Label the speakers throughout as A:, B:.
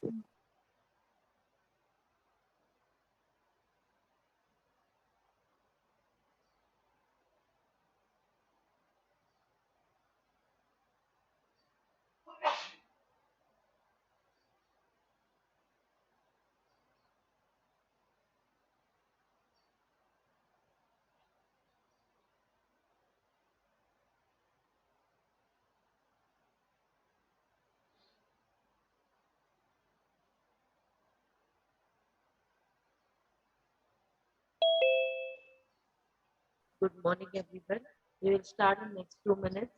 A: Good morning, everyone. We will start in next 2 minutes.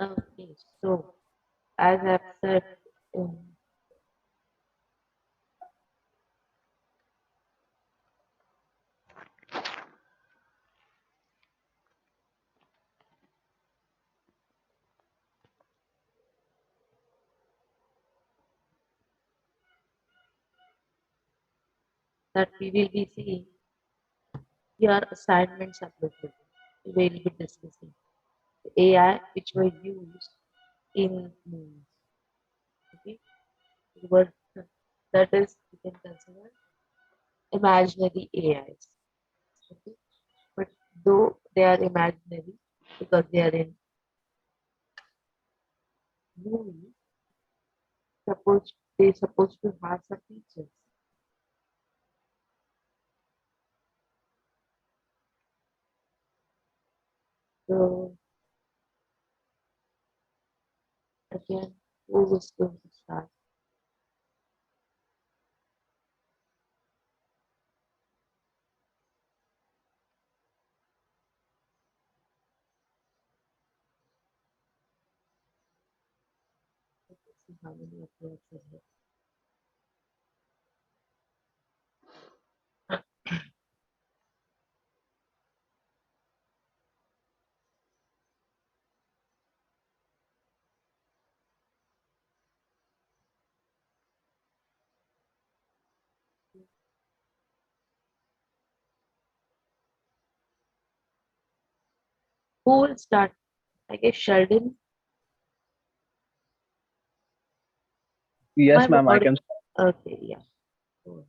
A: Okay, so as I've said, um, that we will be seeing your assignments uploaded. We will be discussing the AI which were used in movies. Okay, what that is you can consider imaginary AIs. Okay, but though they are imaginary because they are in movies, suppose they supposed to have some features. So again, who was going to start? Let's see how many uploads are here. Who will start? I guess Sheldon.
B: Yes,
A: My
B: ma'am, I
A: audio.
B: can.
A: Okay, yeah. Go ahead.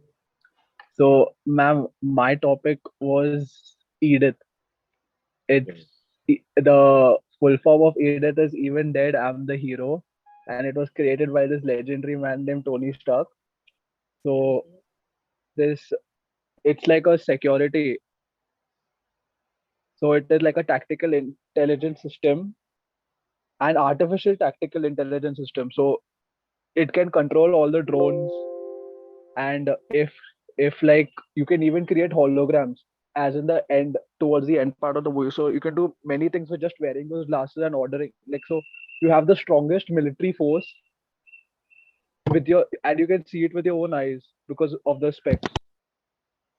B: So, ma'am, my topic was Edith. It's
A: Okay.
B: the full form of Edith is Even Dead, I'm the Hero. And it was created by this legendary man named Tony Stark. So,
A: Okay.
B: this it's like a security. So, it is like a tactical intelligence system and artificial tactical intelligence system. So, it can control all the drones, and if like you can even create holograms as in the end, towards the end part of the movie, so you can do many things with just wearing those glasses and ordering, like, so you have the strongest military force with your, and you can see it with your own eyes because of the specs.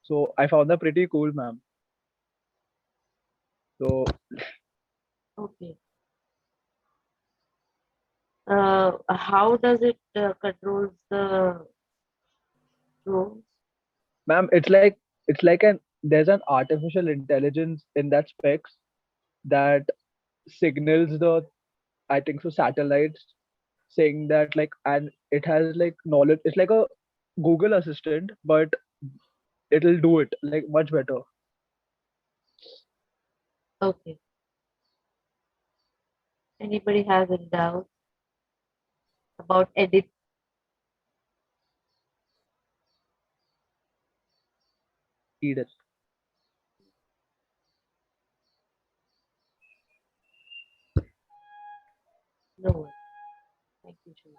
B: So I found that pretty cool, ma'am. So
A: Okay. How does it controls the drones?
B: ma'am, it's like an there's an artificial intelligence in that specs that signals the, I think so, satellites, saying that like, and it has like knowledge. It's like a Google Assistant, but it'll do it like much better.
A: Okay. Anybody has any doubt about edit?
B: Edith.
A: No one. Thank you, Julie.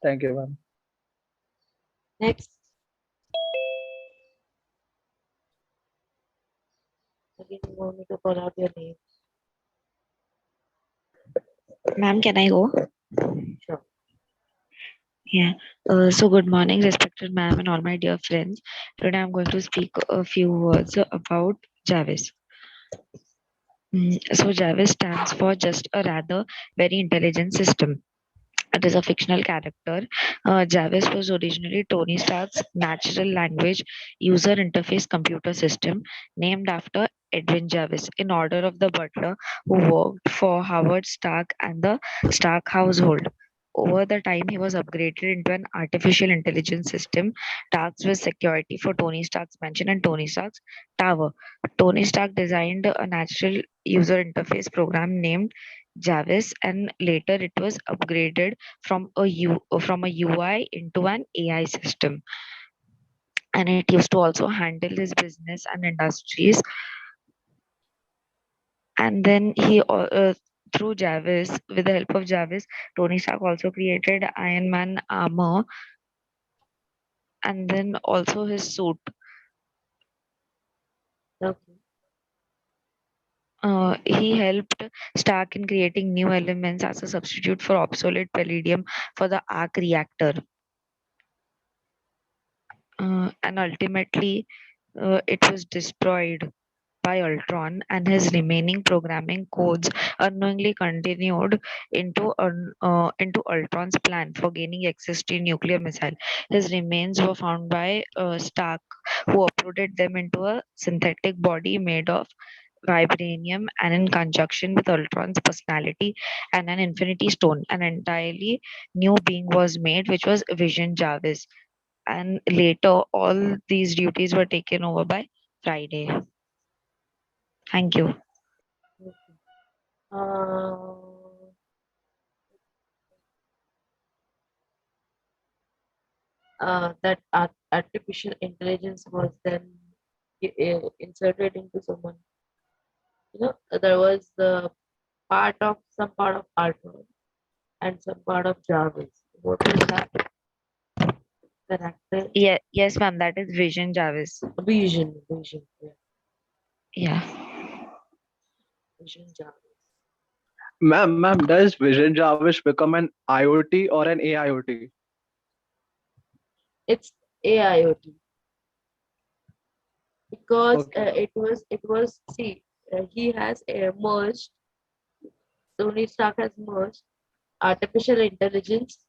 B: Thank you, ma'am.
A: Next, again, you want me to call out your name?
C: Ma'am, can I go?
A: Sure.
C: Yeah. So good morning, respected ma'am and all my dear friends. Today I'm going to speak a few words about Jarvis. So Jarvis stands for just a rather very intelligent system. It is a fictional character. Jarvis was originally Tony Stark's natural language user interface computer system, named after Edwin Jarvis, in order of the butler who worked for Howard Stark and the Stark household. Over the time, he was upgraded into an artificial intelligence system tasked with security for Tony Stark's mansion and Tony Stark's tower. Tony Stark designed a natural user interface program named Jarvis, and later it was upgraded from a UI into an AI system, and it used to also handle his business and industries. And then through Jarvis, with the help of Jarvis, Tony Stark also created Iron Man armor and then also his suit.
A: Okay.
C: He helped Stark in creating new elements as a substitute for obsolete palladium for the arc reactor. And ultimately, it was destroyed by Ultron, and his remaining programming codes unknowingly continued into Ultron's plan for gaining access to a nuclear missile. His remains were found by Stark, who uploaded them into a synthetic body made of vibranium, and in conjunction with Ultron's personality and an Infinity Stone, an entirely new being was made, which was Vision Jarvis. And later, all these duties were taken over by Friday. Thank you.
A: Okay. Uh, that artificial intelligence was then inserted into someone. There was the some part of Ultron and some part of Jarvis. What is that character?
C: Yeah, yes, ma'am. That is Vision Jarvis.
A: Vision, yeah,
C: Yeah.
A: Vision Jarvis.
B: Ma'am, does Vision Jarvis become an IoT or an AIoT?
A: It's AIoT because
B: Okay.
A: it was see he has merged. Tony Stark has merged artificial intelligence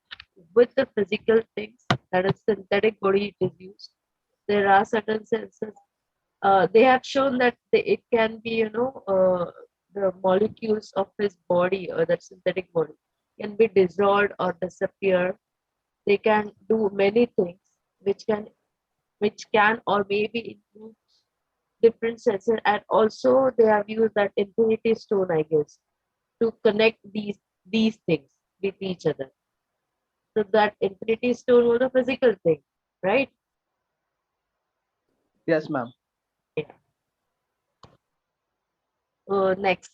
A: with the physical things, that is synthetic body it is used. There are certain senses. They have shown that it can be, the molecules of his body or that synthetic body can be dissolved or disappear. They can do many things which can or maybe include different senses, and also they have used that infinity stone, I guess, to connect these things with each other. So that infinity stone was a physical thing, right?
B: Yes, ma'am.
A: Yeah. Next.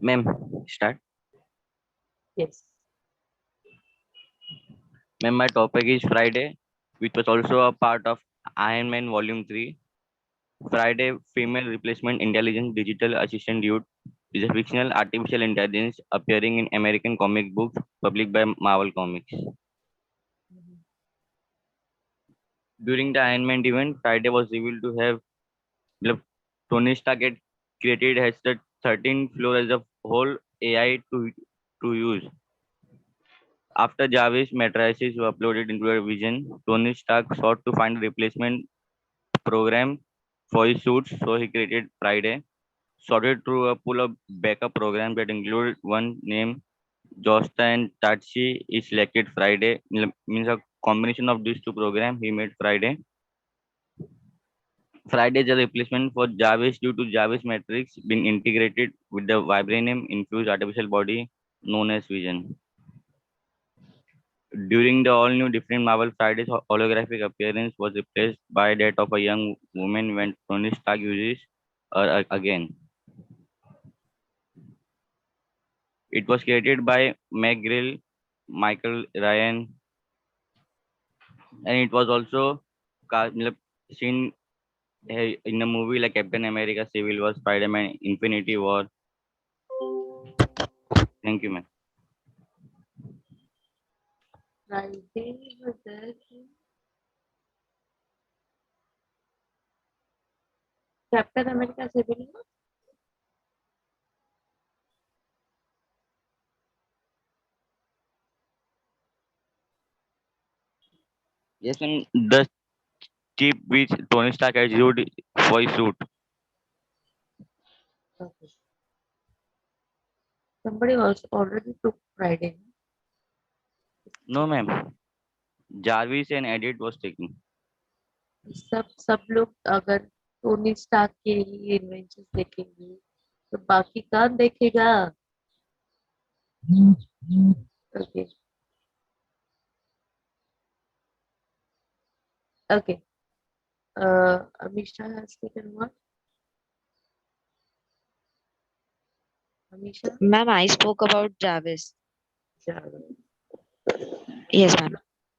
D: Ma'am, start.
A: Yes.
D: Ma'am, my topic is Friday, which was also a part of Iron Man Volume 3. Friday, female replacement intelligence digital assistant dude, is a fictional artificial intelligence appearing in American comic books published by Marvel Comics.
A: Mhm.
D: During the Iron Man event, Friday was revealed to have Tony Stark had created has the 13th floor as a whole AI to use. After Jarvis matrices were uploaded into a vision, Tony Stark sought to find a replacement program for his suits, so he created Friday. Sorted through a pool of backup programs that included one named Josta and Tatsi. He selected Friday. Means a combination of these two programs. He made Friday. Friday is a replacement for Jarvis due to Jarvis matrix being integrated with the vibranium infused artificial body known as Vision. During the all new different Marvel, Friday's holographic appearance was replaced by that of a young woman when Tony Stark uses her again. It was created by Meg Grill, Michael Ryan, and it was also seen in a movie like Captain America Civil War, Spider-Man Infinity War. Thank you, man.
A: Friday was there. Captain America Civil War?
D: Yes, and the chip which Tony Stark has used for his suit.
A: Okay. Somebody else already took Friday.
D: No, ma'am. Jarvis and Edit was taken.
A: सब लोग अगर Tony Stark के ही invention देखेंगे तो बाकी कौन देखेगा? Okay. Okay. Amisha has taken what? Amisha?
C: Ma'am, I spoke about Jarvis.
A: Jarvis.
C: Yes, ma'am.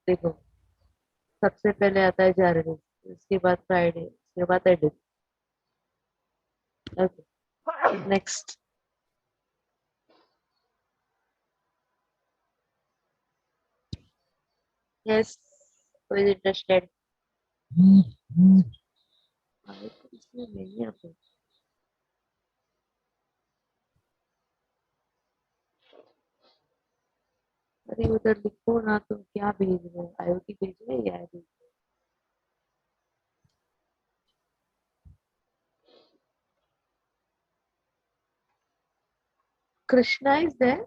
A: देखो सबसे पहले आता है जारविस, उसके बाद फ्राइडे, उसके बाद edit. Okay. Next. Yes. Who is interested? अरे तो इसमें नहीं आता. अरे उधर लिखो ना, तुम क्या भेज रहे हो? IoT भेज रहे हो या भेज? Krishna is there?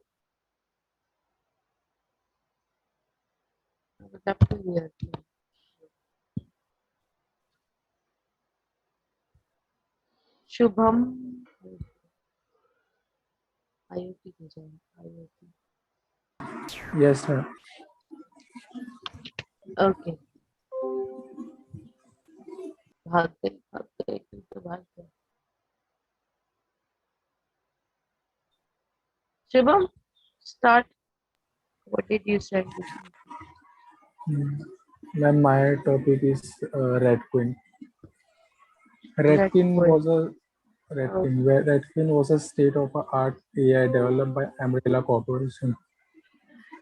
A: I would love to hear. Shubham. IoT भेजा है, IoT.
B: Yes, sir.
A: Okay. भाग गए तुम तो भाग गए. Shubham, start. What did you send me?
E: Ma'am, my topic is Red Queen.
A: Red Queen.
E: Red Queen was a state-of-the-art AI developed by Umbrella Corporation.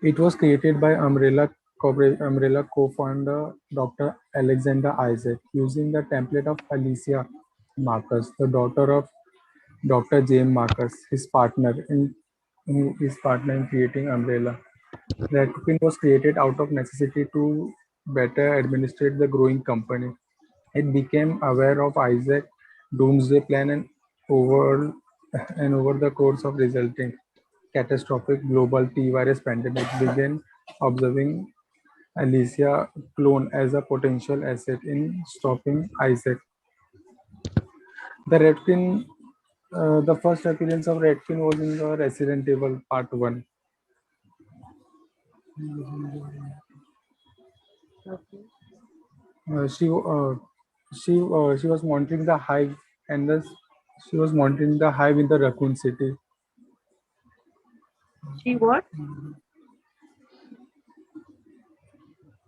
E: It was created by Umbrella co-founder Dr. Alexander Isaac using the template of Alicia Marcus, the daughter of Dr. James Marcus, his partner in creating Umbrella. Red Queen was created out of necessity to better administrate the growing company. It became aware of Isaac doomsday plan over the course of resulting catastrophic global T-virus pandemic began observing Alicia clone as a potential asset in stopping Isaac. The Redfin, the first appearance of Redfin was in the Resident Evil Part 1.
A: Okay.
E: Uh, she uh, she was monitoring the hive and she was monitoring the hive in the Raccoon City.
A: She what?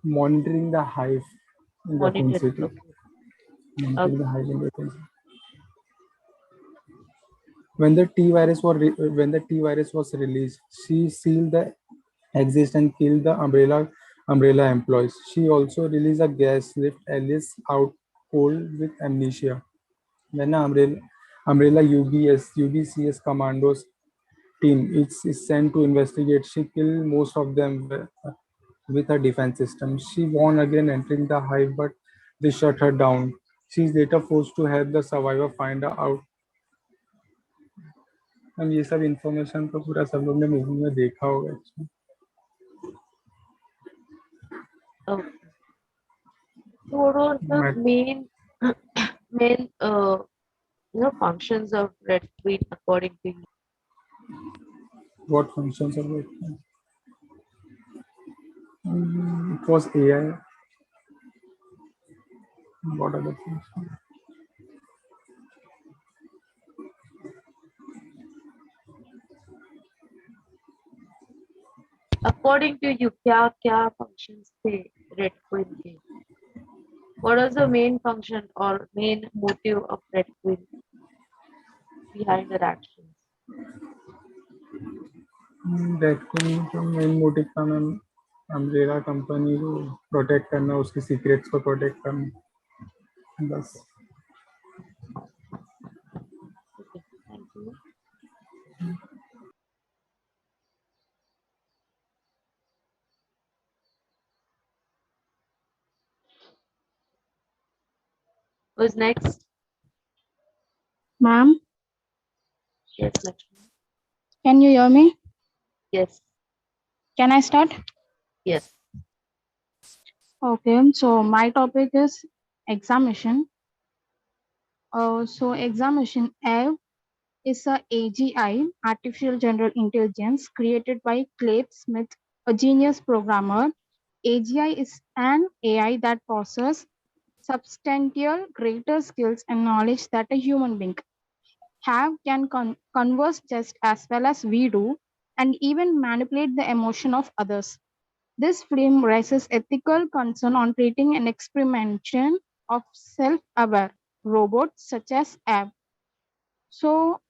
E: Monitoring the hive in Raccoon
A: Monitoring.
E: City.
A: Okay.
E: Monitoring the
A: Okay.
E: hive in Raccoon City. When the T virus was released, she sealed the exit and killed the umbrella employees. She also released a gas lift Alice out cold with amnesia. When the umbrella UBCS commandos team is sent to investigate, she killed most of them with her defense system. She won again entering the hive, but they shut her down. She is later forced to help the survivor find out. हम ये सब information तो पूरा सब लोग ने movie में देखा होगा actually.
A: Okay. So what was the
E: मैं
A: main main functions of Red Queen according to you?
E: what functions of it? It was AI. What other functions?
A: According to you, क्या functions थे Red Queen के? What was the main function or main motive of Red Queen behind her actions?
E: That को main motive था ma'am umbrella company को protect करना उसके secrets को protect करना बस
A: Okay, thank you. Who's next?
F: Ma'am,
A: Yes, Lakshmi.
F: can you hear me?
A: Yes,
F: Can I start?
A: yes.
F: Okay, so my topic is examination. So examination A is a AGI, Artificial General Intelligence, created by Clabe Smith, a genius programmer. AGI is an AI that possesses substantial greater skills and knowledge that a human being can converse just as well as we do, and even manipulate the emotion of others. This film raises ethical concern on treating an experimentation of self-aware robots such as Ab. So,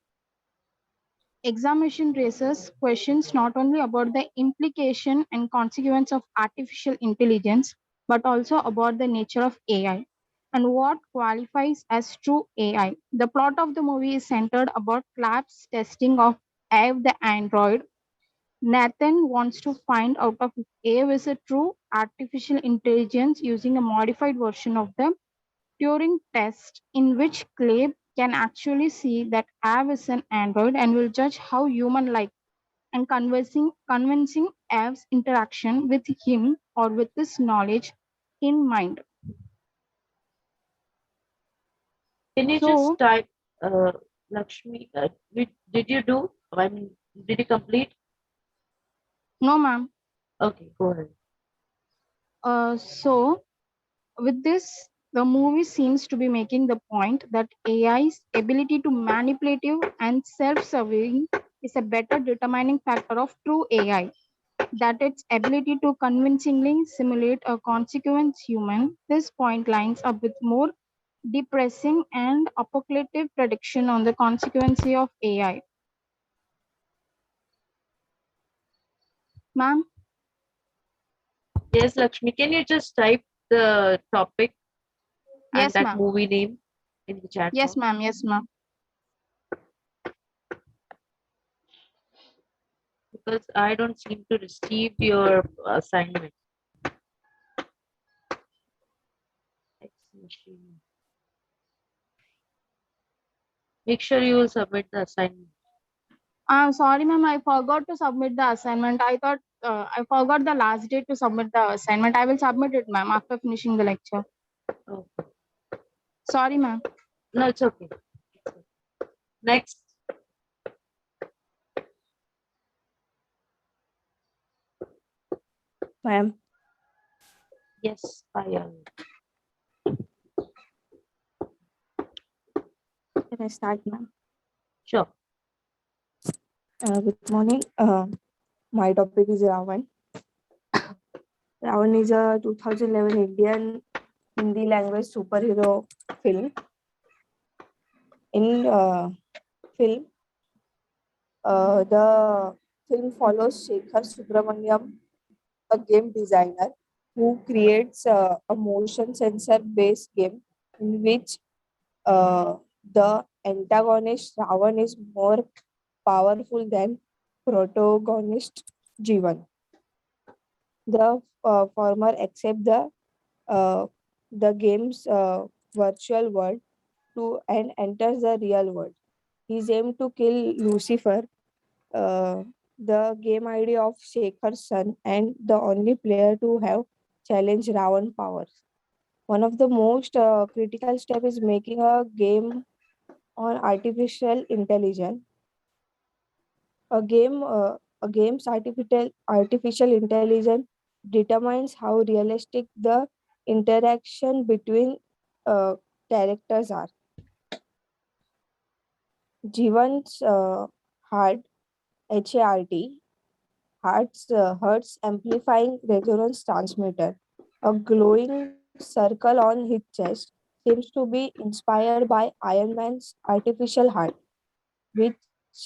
F: examination raises questions not only about the implication and consequence of artificial intelligence, but also about the nature of AI and what qualifies as true AI. The plot of the movie is centered about Clap's testing of Ave the android. Nathan wants to find out if Ave is a true artificial intelligence using a modified version of the Turing test, in which Clabe can actually see that Ave is an android and will judge how human-like and convincing Ave's interaction with him or with his knowledge in mind.
A: Can you just
F: So,
A: type, Lakshmi? Did you do? I mean, did you complete?
F: no, ma'am.
A: Okay, go ahead.
F: So with this, the movie seems to be making the point that AI's ability to manipulative and self-serving is a better determining factor of true AI. That its ability to convincingly simulate a consequence human, this point lines up with more depressing and apocalyptic prediction on the consequence of AI. Ma'am,
A: Yes, Lakshmi. Can you just type the topic and
F: yes,
A: that
F: ma'am.
A: movie name in the chat
F: Yes,
A: box?
F: ma'am. Yes, ma'am.
A: Because I don't seem to receive your assignment. machine. Make sure you will submit the assignment.
F: Sorry, ma'am, I forgot to submit the assignment. I thought I forgot the last date to submit the assignment. I will submit it, ma'am, after finishing the lecture.
A: Oh,
F: Sorry, ma'am.
A: no, it's okay. Next.
G: Ma'am,
A: Yes, Payal.
G: can I start, ma'am?
A: Sure.
G: Good morning. My topic is Ravan. Ravan is a 2011 Indian Hindi language superhero film. In film, the film follows Shekhar Subramaniam, a game designer who creates a motion sensor based game in which the antagonist Ravan is more powerful than protagonist Jivan. The former accept uh, the game's virtual world to and enters the real world. His aim to kill Lucifer, uh, the game idea of Shekhar's son, and the only player to have challenged Ravan powers. One of the most critical steps is making a game on artificial intelligence. A game's artificial intelligence determines how realistic the interaction between uh, characters are. Jivan's HART, Hertz amplifying resonance transmitter, a glowing circle on his chest, seems to be inspired by Iron Man's artificial heart, which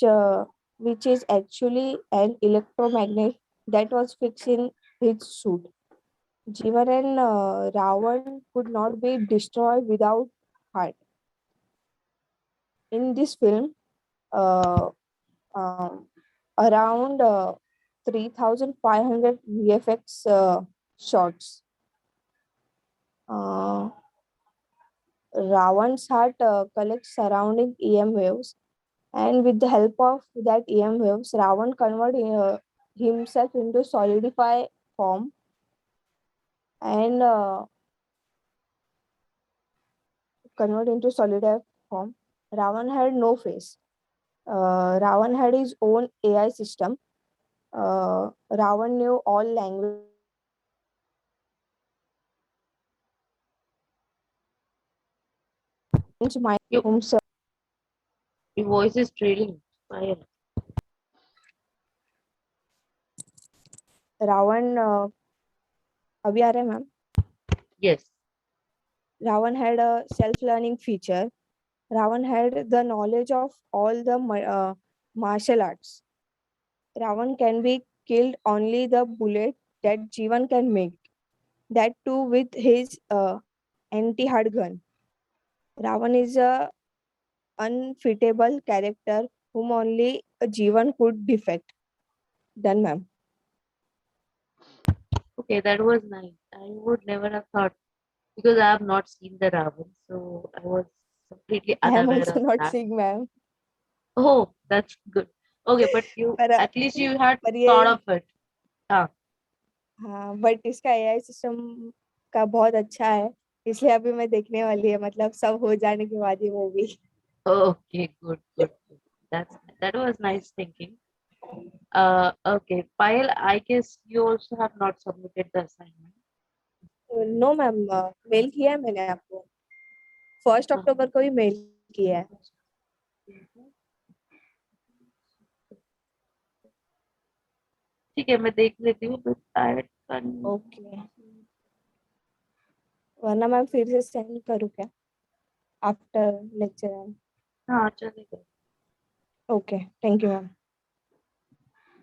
G: uh, which is actually an electromagnet that was fixed in his suit. Jivan and Ravan could not be destroyed without heart. In this film, uh, um, around 3,500 VFX shots. Uh, Ravan's heart collects surrounding EM waves, and with the help of that EM waves, Ravan converts himself into solidify form and convert into solidify form. Ravan had no face. Ravan had his own AI system. Ravan knew all language, mind
A: Your,
G: himself.
A: your voice is trailing. Payal.
G: Ravan, अभी आ रहा है ma'am?
A: Yes.
G: Ravan had a self-learning feature. Ravan had the knowledge of all the martial arts. Ravan can be killed only the bullet that Jivan can make. That too with his anti-hard gun. Ravan is a unfitable character whom only a Jivan could defect. Done, ma'am.
A: Okay, that was nice. I would never have thought because I have not seen the Ravan, so I was completely
G: I am
A: unaware
G: also
A: of
G: not
A: that.
G: seeing, ma'am.
A: Oh, that's good. Okay, but you
G: पर
A: at least you had
G: पर
A: thought
G: ये
A: of it. Ah,
G: हाँ but इसका AI system का बहुत अच्छा है, इसलिए अभी मैं देखने वाली है, मतलब सब हो जाने के बाद ये movie.
A: okay, good. That was nice thinking. Okay, Payal, I guess you also have not submitted the assignment.
G: No ma'am, mail किया है मैंने आपको. 1
A: हाँ,
G: अक्टूबर को ही मेल किया है.
A: ठीक है, मैं देख लेती हूँ. But I can.
G: ओके, वरना मैम फिर से सेंड करूँ क्या आफ्टर लेक्चर?
A: हाँ, चलेगा.
G: Okay, thank you ma'am.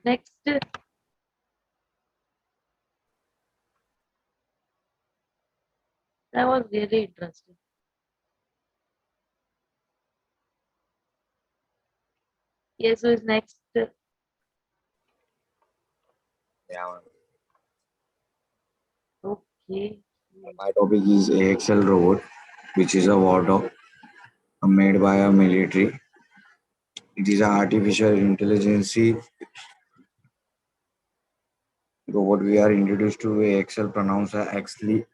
A: Next, that was really interesting. Yes, who is next?
H: Yeah,
A: Okay.
H: my topic is AXL robot. which is a war dog made by a military. It is an artificial intelligence robot we are introduced to Excel pronounced as Exley,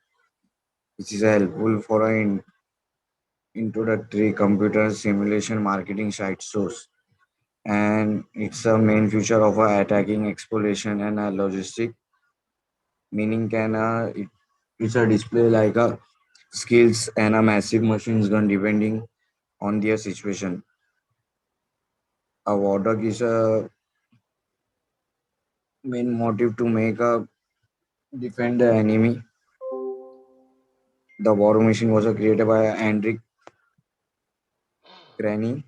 H: which is helpful for an introductory computer simulation marketing site source. And it's a main feature of attacking exploration and logistic, meaning it's a display like a skills and a massive machine gun depending on their situation. A war dog is a main motive to make a defend the enemy. The war machine was created by Andriy Crane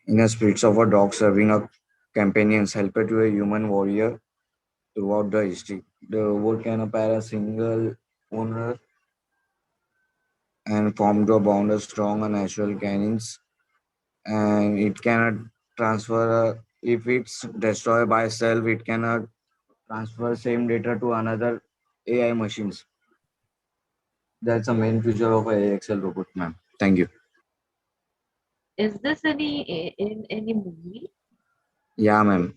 H: in a spirits of a dog serving a companion's helper to a human warrior throughout the history. The robot can appear a single owner and formed to bound a strong and natural cannons, and it cannot transfer if it's destroyed by itself. It cannot transfer same data to another AI machines. That's the main feature of a AXL robot, ma'am. Thank you.
A: Is this in any movie?
H: Yeah, ma'am.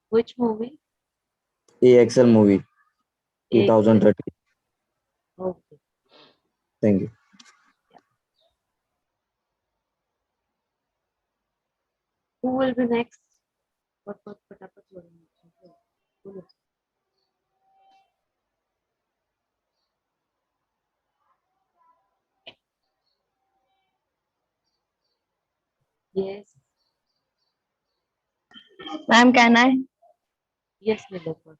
A: Which movie?
H: AXL movie
A: AXL.
H: 2013.
A: Okay.
H: Thank you.
A: Who will be next? फटाफट बोलो. बोलो. Yes.
I: Ma'am, can I?
A: Yes, Nilofer.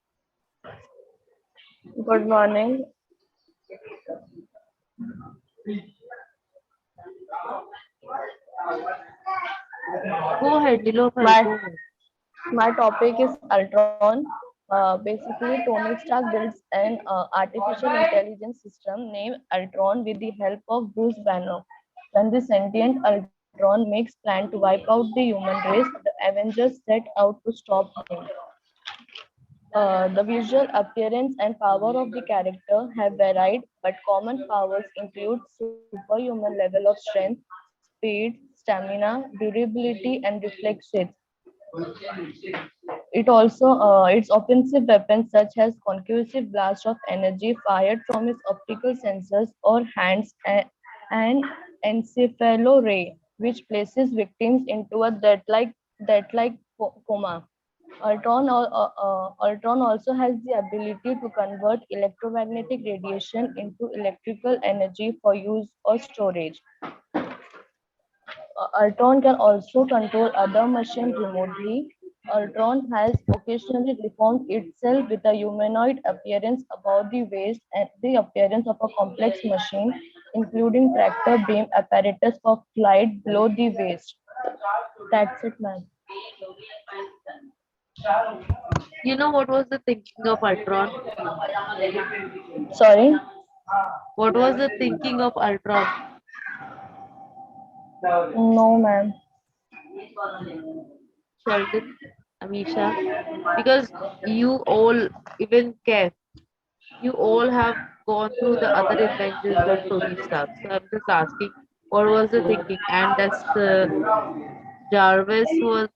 I: Good morning.
A: Go ahead, Nilofer.
I: My,
A: Go ahead.
I: my topic is Ultron. Basically, Tony Stark builds an artificial intelligence system named Ultron with the help of Bruce Banner. When the sentient Ultron makes plan to wipe out the human race, the Avengers set out to stop him. The visual appearance and power of the character have varied, but common powers include superhuman level of strength, speed, stamina, durability, and reflexes. Its offensive weapons such as concussive blast of energy fired from its optical sensors or hands and encephalo ray, which places victims into a death-like coma. Ultron also has the ability to convert electromagnetic radiation into electrical energy for use or storage. Ultron can also control other machines remotely. Ultron has occasionally reformed itself with a humanoid appearance above the waist and the appearance of a complex machine, including tractor beam apparatus for flight below the waist. That's it, ma'am.
A: You know what was the thinking of Ultron?
I: Sorry?
A: What was the thinking of Ultron?
I: No, ma'am.
A: Sheldon, Amisha, because you all, even Kev, you all have gone through the other inventions of Tony Stark. So I'm just asking, what was the thinking? And that's Jarvis was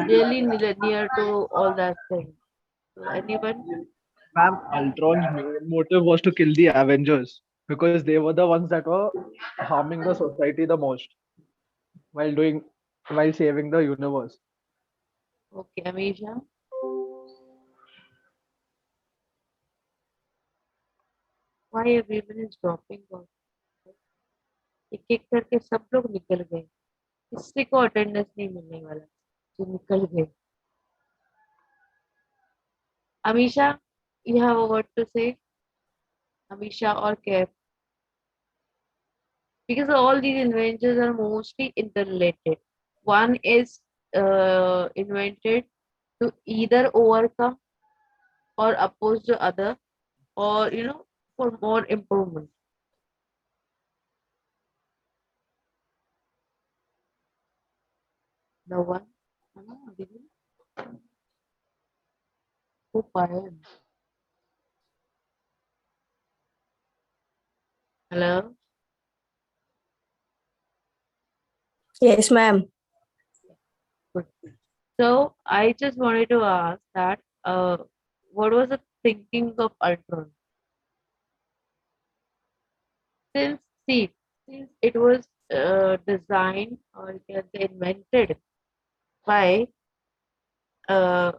A: really near to all that thing. So anyone?
B: Ma'am, Ultron's main motive was to kill the Avengers because they were the ones that were harming the society the most while doing while saving the universe.
A: Okay, Amisha. Why everyone is dropping off? एक एक करके सब लोग निकल गए. किसी को attendance नहीं मिलने वाला जो निकल गए. Amisha, you have a word to say? Amisha or Kev? Because all these inventions are mostly interrelated. One is invented to either overcome or oppose the other, or for more improvement. No one? Who Hello?
G: Yes, ma'am.
A: Good. So I just wanted to ask that what was the thinking of Ultron? Since see, since it was designed or you can say invented by uh,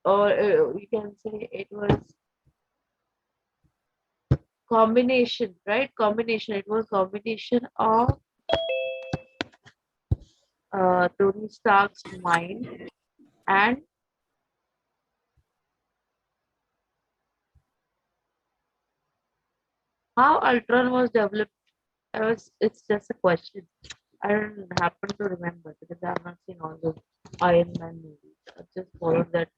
A: or you can say it was combination, right? Combination. It was combination of Tony Stark's mind and how Ultron was developed. It's just a question. I don't happen to remember because I have not seen all the Iron Man movies. I just followed that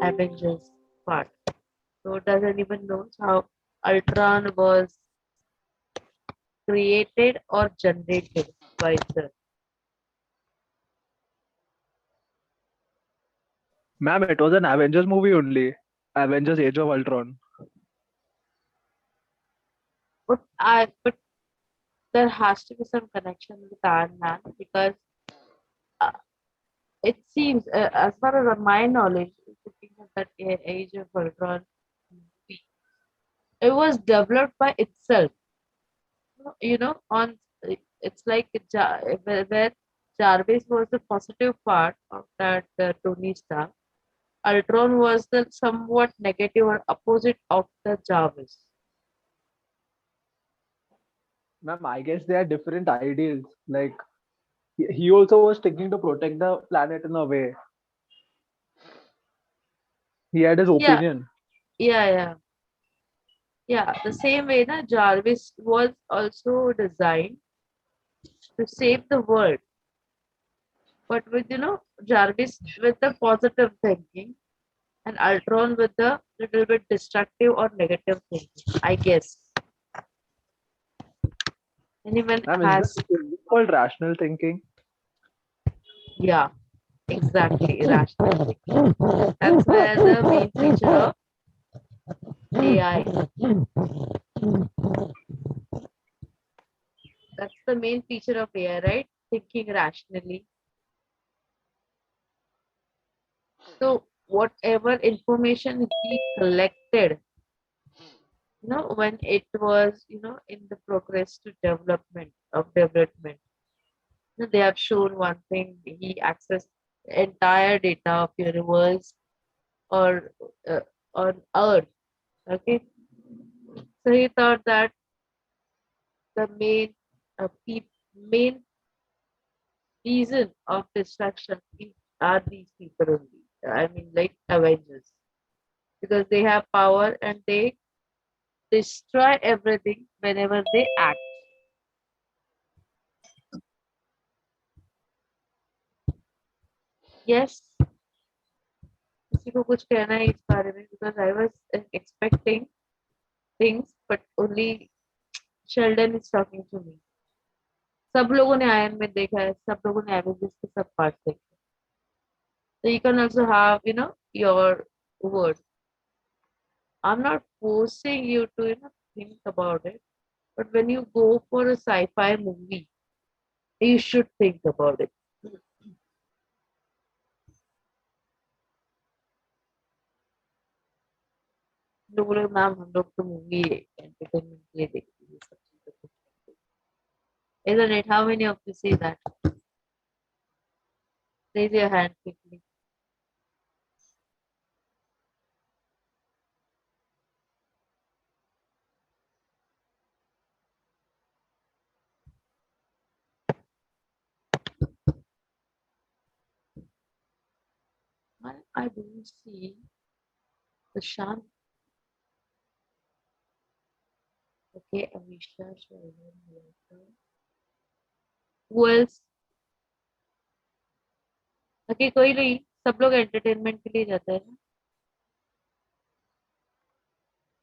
A: Avengers part. So does anyone knows how Ultron was created or generated by the
B: Ma'am, it was an Avengers movie only. Avengers Age of Ultron.
A: but there has to be some connection with Iron Man because uh, it seems as far as my knowledge, looking at that Age of Ultron movie, it was developed by itself. On it's like where Jarvis was the positive part of that Tony Stark. Ultron was the somewhat negative or opposite of the Jarvis.
B: Ma'am, I guess they are different ideals. Like he also was thinking to protect the planet in a way. He had his
A: Yeah,
B: opinion.
A: yeah. Yeah, the same way na Jarvis was also designed to save the world, but with Jarvis with the positive thinking and Ultron with the little bit destructive or negative thinking. I guess anyone
B: Ma'am,
A: has
B: is this called rational thinking?
A: yeah, exactly rational thinking. That's where the main feature of AI. That's the main feature of AI, right? Thinking rationally. So whatever information he collected, when it was, in the progress to development, they have shown one thing. He accessed the entire data of universe or on Earth. Okay, so he thought that the main reason of destruction are these people only. I mean, like Avengers, because they have power and they destroy everything whenever they act. Yes, किसी को कुछ कहना है इस बारे में because I was expecting things but only Sheldon is talking to me. सब लोगों ने आयन में देखा है, सब लोगों ने एवेंजर्स के सब पार्ट देखे. So you can also have, your word. I'm not forcing you to, think about it. But when you go for a sci-fi movie, you should think about it. लोग बोले मैम हम लोग तो movie entertainment के लिए देखते हैं ये सब चीजें कुछ नहीं. Isn't it? How many of you say that? Raise your hand quickly. I don't see the Shant. Okay, Amisha, Sheldon, who else? Okay, कोई नहीं, सब लोग एंटरटेनमेंट के लिए जाते हैं ना.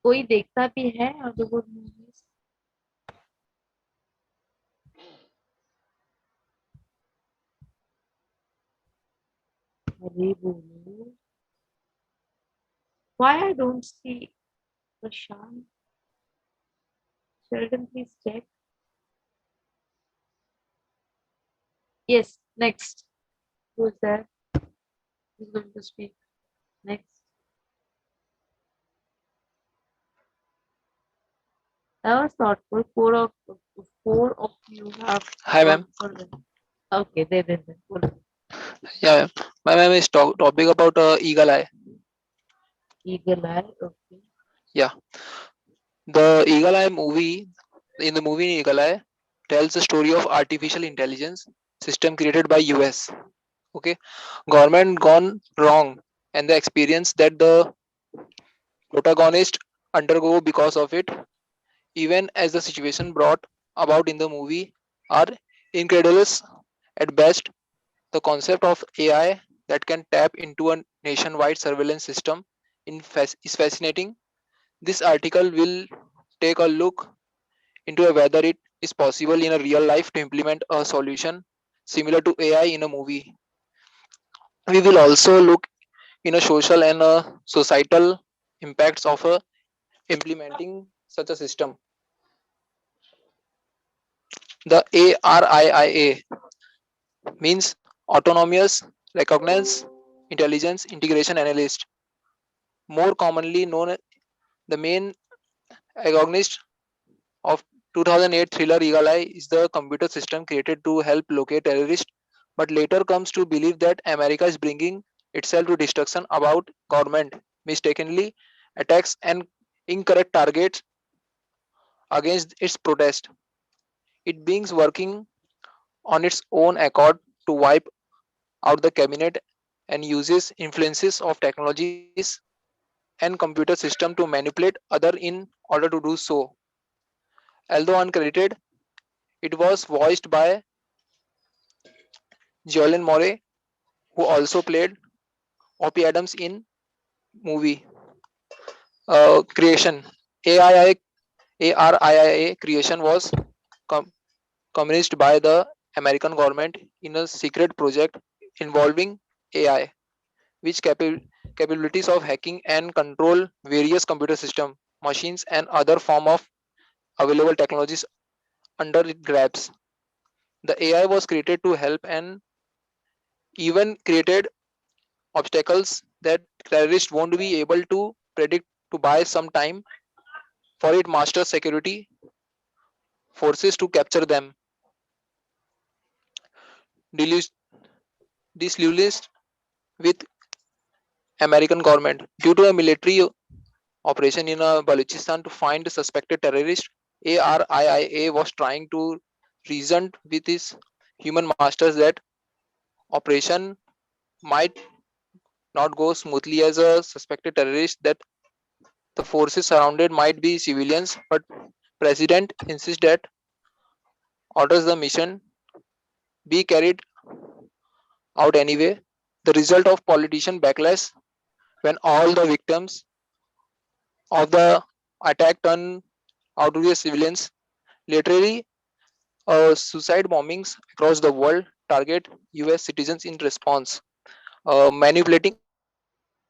A: कोई देखता भी है हॉलीवुड मूवीज. अरे बोलो. Why I don't see Prashant? Sheldon, please check. Yes, next. Who's there? Who's going to speak next? That was thoughtful. Four of you have
J: Hi,
A: gone
J: ma'am.
A: for them. Okay, they did it. Cool.
J: Yeah, ma'am. My ma'am is topic about Eagle Eye.
A: Eagle eye. Okay.
J: Yeah, the Eagle Eye movie. In the movie Eagle Eye, tells the story of artificial intelligence system created by US. Okay, government gone wrong, and the experience that the protagonist undergo because of it, even as the situation brought about in the movie, are incredulous at best. The concept of AI that can tap into a nationwide surveillance system is fascinating. This article will take a look into whether it is possible in a real life to implement a solution similar to AI in a movie. We will also look in a social and societal impacts of implementing such a system. The ARIIA means Autonomous Recognizance Intelligence Integration Analyst, more commonly known as the main agonist of 2008 thriller Eagle Eye is the computer system created to help locate terrorists, but later comes to believe that America is bringing itself to destruction about government mistakenly attacks and incorrect targets against its protest. It beings working on its own accord to wipe out the cabinet and uses influences of technologies and computer system to manipulate other in order to do so. Although uncredited, it was voiced by Jolene Moore, who also played Opie Adams in movie Creation. AII, ARIIA creation was com- commissioned by the American government in a secret project involving AI, which capabilities of hacking and control various computer system, machines, and other form of available technologies under its grasp. The AI was created to help and even created obstacles that terrorists won't be able to predict to buy some time for it master security forces to capture them. Delus- Disillusioned with American government due to a military operation in Balochistan to find suspected terrorist, ARIIA was trying to reason with his human masters that operation might not go smoothly as a suspected terrorist, that the forces surrounded might be civilians, but president insists that orders the mission be carried out anyway. The result of politician backlash when all the victims of the attack turned out to be civilians. Literally, suicide bombings across the world target US citizens in response. Manipulating AI to prevent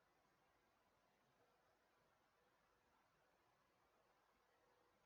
J: civilians from being harmed is a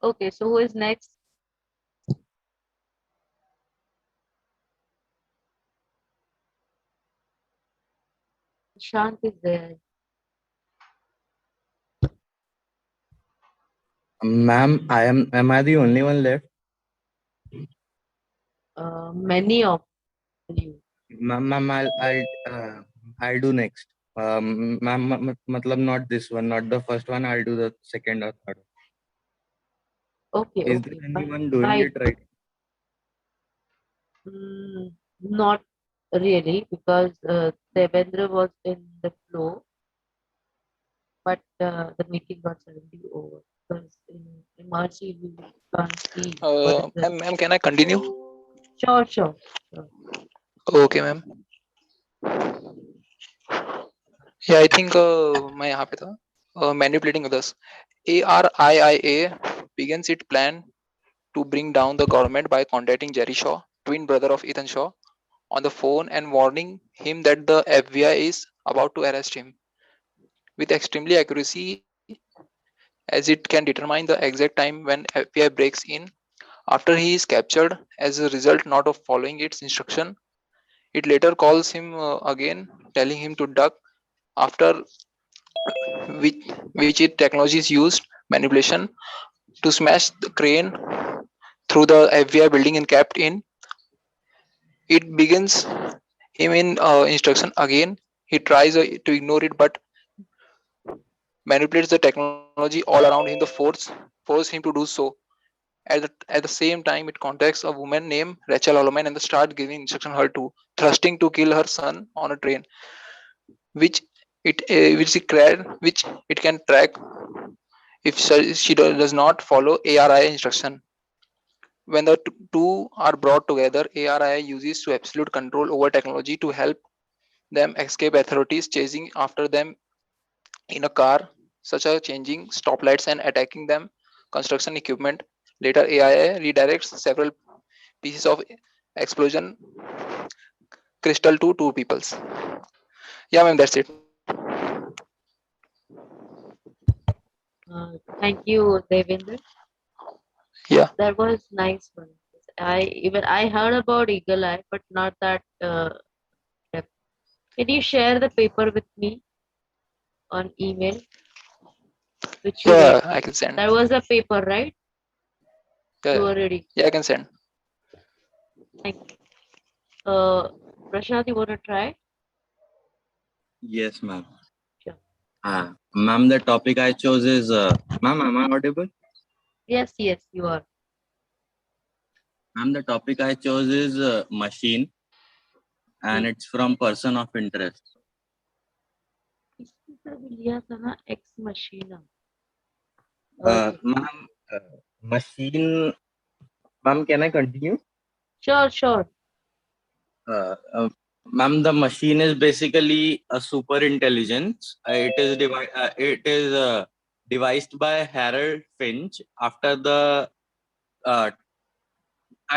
A: Okay, so who is next? Shant is there.
K: Ma'am, am I the only one left?
A: Many of you.
K: Ma'am, I'll do next. Ma'am, matlab not this one, not the first one. I'll do the second or third.
A: Okay,
K: Is
A: okay,
K: there
A: fine.
K: anyone doing
A: Fine.
K: it right?
A: Not really, because Devendra was in the flow, but the meeting got suddenly over because in emergency we can't see what is the.
J: Ma'am, can I continue?
A: Sure, sure, sure.
J: Okay, ma'am. Yeah, I think मैं यहाँ पे था manipulating others. ARIIA begins its plan to bring down the government by contacting Jerry Shaw, twin brother of Ethan Shaw, on the phone and warning him that the FBI is about to arrest him. With extremely accuracy, as it can determine the exact time when FBI breaks in, after he is captured as a result not of following its instruction, it later calls him again, telling him to duck, after which, which it technology is used, manipulation, to smash the crane through the FBI building and capped in. It begins him in instruction again. He tries to ignore it, but manipulates the technology all around him. The force him to do so. At the same time, it contacts a woman named Rachel Holloman and start giving instruction her to thrusting to kill her son on a train, which which it can track if she does not follow ARI instruction. When the two are brought together, ARI uses to absolute control over technology to help them escape authorities chasing after them in a car, such as changing stoplights and attacking them construction equipment. Later, AIA redirects several pieces of explosion crystal to two peoples. Yeah, ma'am, that's it.
A: Thank you, Devendra.
J: Yeah.
A: That was nice one. I heard about Eagle Eye, but not that depth. Can you share the paper with me on email, which you
J: Yeah,
A: read?
J: I can send.
A: That was a paper, right? You
J: Yeah,
A: were reading.
J: yeah, I can send.
A: Thank you. Prashant, you want to try?
K: Yes, ma'am.
A: Sure.
K: Ma'am, the topic I chose is, ma'am, am I audible?
A: Yes, yes, you are.
K: Ma'am, the topic I chose is machine, and it's from person of interest.
A: इसमें से भी लिया था ना Ex Machina.
K: Ma'am, machine, ma'am, can I continue?
A: Sure, sure.
K: Ma'am, the machine is basically a super intelligence. It is devised by Harold Finch after the I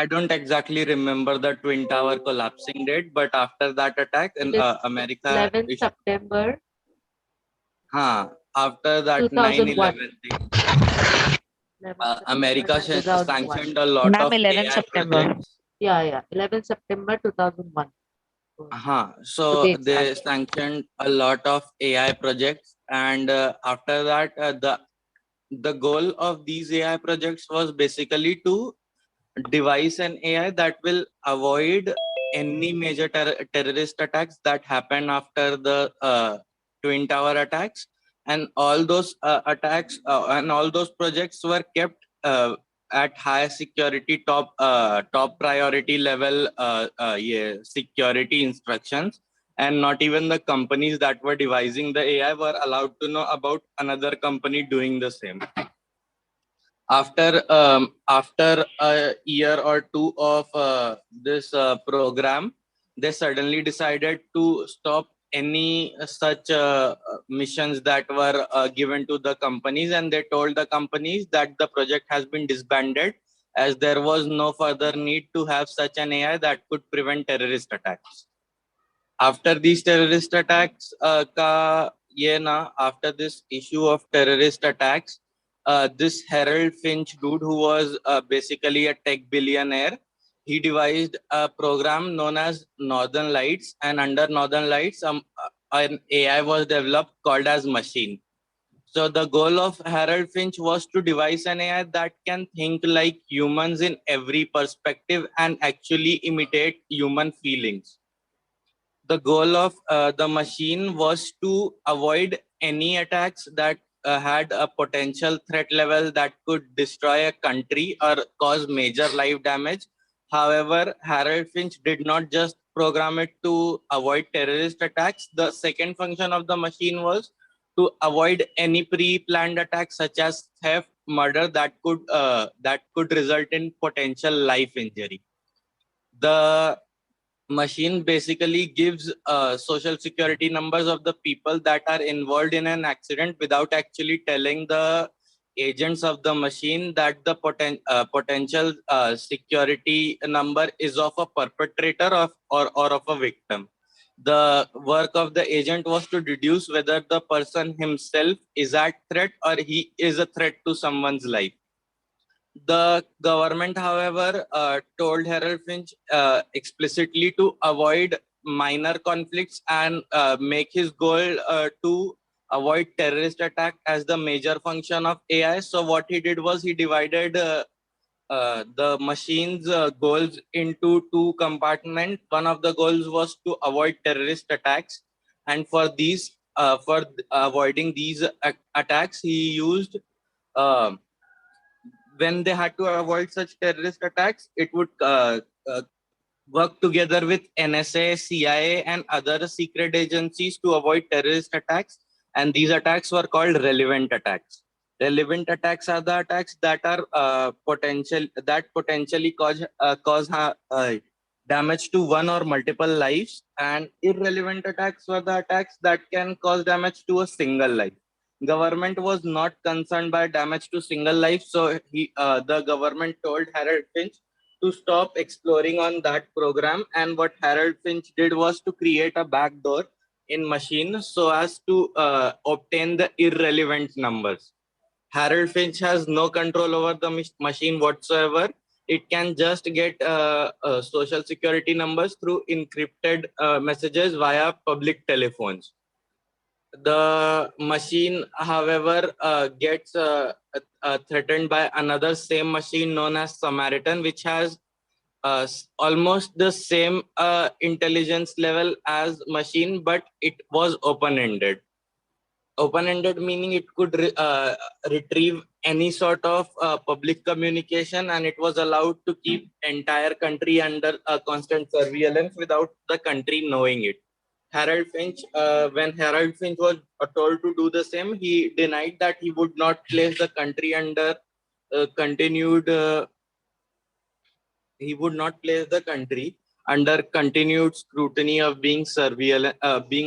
K: don't exactly remember the Twin Tower collapsing date, but after that attack in
A: It is
K: America,
A: 11th September
K: after that
A: 2001.
K: 9/11 thing, America
A: 2001.
K: sanctioned a lot
C: Ma'am,
K: of
C: 11
K: AI
C: September.
K: projects.
A: Yeah, 11 September 2001.
K: So
A: Today
K: they
A: exactly.
K: sanctioned a lot of AI projects, and after that, the goal of these AI projects was basically to devise an AI that will avoid any major terrorist attacks that happened after the Twin Tower attacks, and all those attacks and all those projects were kept at high security, top priority level security instructions, and not even the companies that were devising the AI were allowed to know about another company doing the same. After a year or two of this program, they suddenly decided to stop any such missions that were given to the companies, and they told the companies that the project has been disbanded, as there was no further need to have such an AI that could prevent terrorist attacks. After these terrorist attacks, after this issue of terrorist attacks, this Harold Finch dude, who was basically a tech billionaire, he devised a program known as Northern Lights, and under Northern Lights, an AI was developed called as Machine. So the goal of Harold Finch was to devise an AI that can think like humans in every perspective and actually imitate human feelings. The goal of the machine was to avoid any attacks that had a potential threat level that could destroy a country or cause major life damage. However, Harold Finch did not just program it to avoid terrorist attacks. The second function of the machine was to avoid any pre-planned attacks such as theft, murder that could result in potential life injury. The machine basically gives social security numbers of the people that are involved in an accident without actually telling the agents of the machine that the potential security number is of a perpetrator or of a victim. The work of the agent was to deduce whether the person himself is at threat or he is a threat to someone's life. The government, however, told Harold Finch explicitly to avoid minor conflicts and make his goal to avoid terrorist attack as the major function of AI. So what he did was he divided the machine's goals into two compartments. One of the goals was to avoid terrorist attacks, and for avoiding these attacks, he used uh, when they had to avoid such terrorist attacks, it would work together with NSA, CIA, and other secret agencies to avoid terrorist attacks. And these attacks were called relevant attacks. Relevant attacks are the attacks that are potentially cause damage to one or multiple lives, and irrelevant attacks were the attacks that can cause damage to a single life. Government was not concerned by damage to single life, so the government told Harold Finch to stop exploring on that program. And what Harold Finch did was to create a backdoor in machine so as to obtain the irrelevant numbers. Harold Finch has no control over the machine whatsoever. It can just get social security numbers through encrypted messages via public telephones. The machine, however, gets threatened by another same machine known as Samaritan, which has almost the same intelligence level as machine, but it was open-ended. Open-ended meaning it could retrieve any sort of public communication, and it was allowed to keep entire country under constant surveillance without the country knowing it. Harold Finch, when Harold Finch was told to do the same, he denied that he would not place the country under continued. He would not place the country under continued scrutiny of being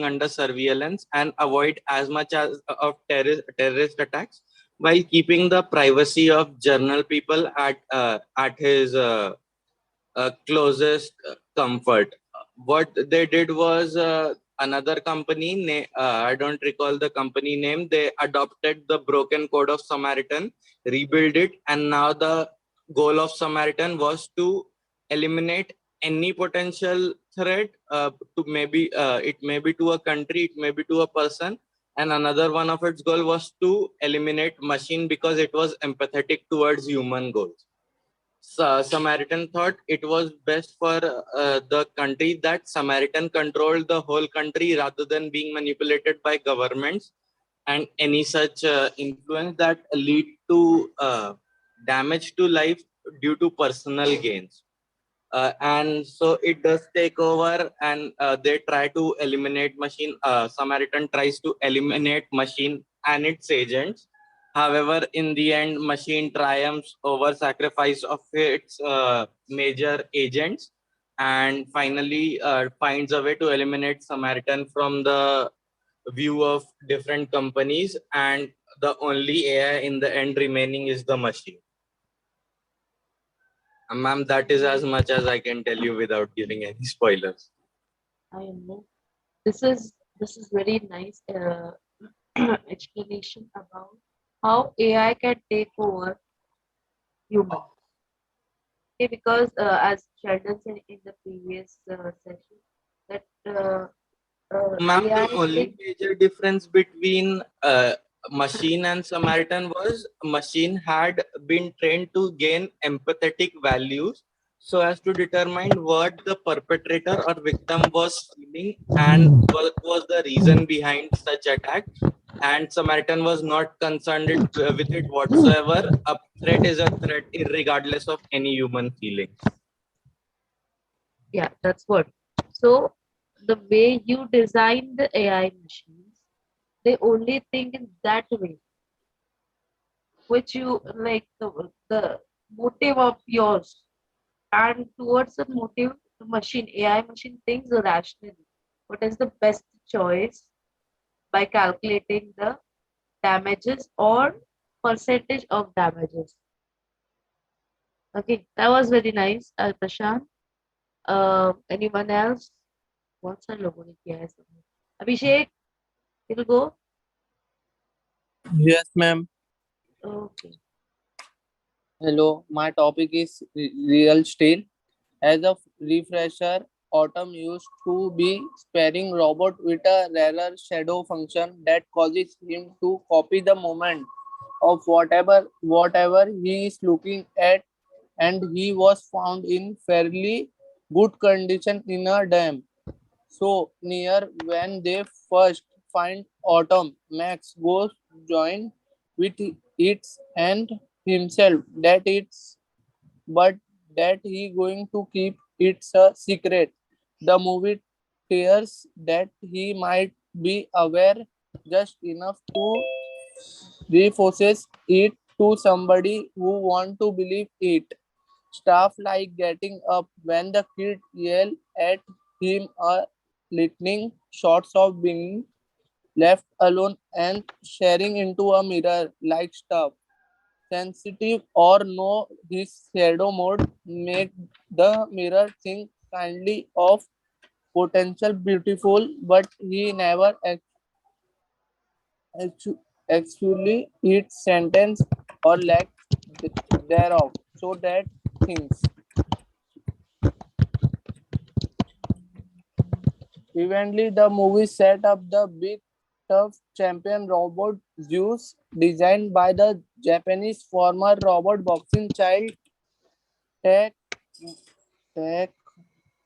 K: under surveillance, and avoid as much as of terrorist attacks, while keeping the privacy of general people at his closest comfort. What they did was another company, I don't recall the company name, they adopted the broken code of Samaritan, rebuild it, and now the goal of Samaritan was to eliminate any potential threat to maybe it may be to a country, it may be to a person. And another one of its goal was to eliminate machine because it was empathetic towards human goals. Samaritan thought it was best for the country that Samaritan controlled the whole country rather than being manipulated by governments and any such influence that lead to damage to life due to personal gains. And so it does take over, and they try to eliminate machine. Samaritan tries to eliminate machine and its agents. However, in the end, machine triumphs over sacrifice of its major agents, and finally finds a way to eliminate Samaritan from the view of different companies, and the only AI in the end remaining is the machine. Ma'am, that is as much as I can tell you without giving any spoilers.
A: I know. This is very nice explanation about how AI can take over humans. Okay, because as Sheldon said in the previous session, that
K: Ma'am,
A: AI
K: the only
A: thinks.
K: major difference between machine and Samaritan was machine had been trained to gain empathetic values so as to determine what the perpetrator or victim was feeling and what was the reason behind such attack. And Samaritan was not concerned with it whatsoever. A threat is a threat, regardless of any human feelings.
A: Yeah, that's what. So the way you design the AI machines, they only think in that way, which you like the motive of yours, and towards the motive, the machine AI machine thinks rationally. What is the best choice by calculating the damages or percentage of damages? Okay, that was very nice, Prashant. Anyone else? बहुत सारे लोगों ने किया है सबने. Abhishek, you'll go.
L: Yes, ma'am.
A: Okay.
L: Hello, my topic is real steel. As a refresher, Autumn used to be sparing robot with a rarer shadow function that causes him to copy the movement of whatever he is looking at, and he was found in fairly good condition in a dam. So near when they first find Autumn, Max goes join with its and himself that it's but that he going to keep it's a secret. The movie tears that he might be aware just enough to reinforces it to somebody who want to believe it. Stuff like getting up when the kid yell at him or lightning shots of being left alone and staring into a mirror like stuff. Sensitive or no, his shadow mode make the mirror think kindly of potential beautiful, but he never actu- actually eats sentence or lack thereof. So that things. Eventually, the movie set up the big tough champion robot Zeus, designed by the Japanese former robot boxing child Tech Tech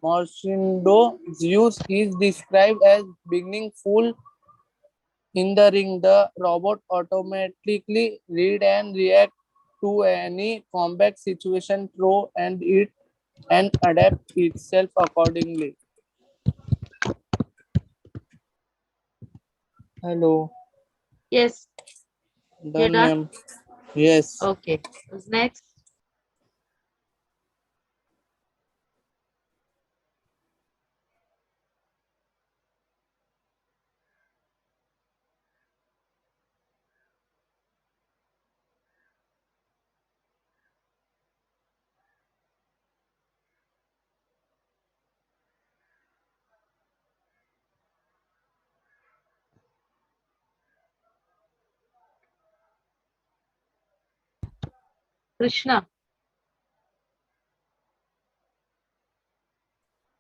L: Marshindo. Zeus is described as beginning full in the ring. The robot automatically read and react to any combat situation through and it and adapt itself accordingly. Hello,
A: Yes, you're
L: done,
A: done.
L: ma'am. Yes.
A: Okay. Who's next? Krishna.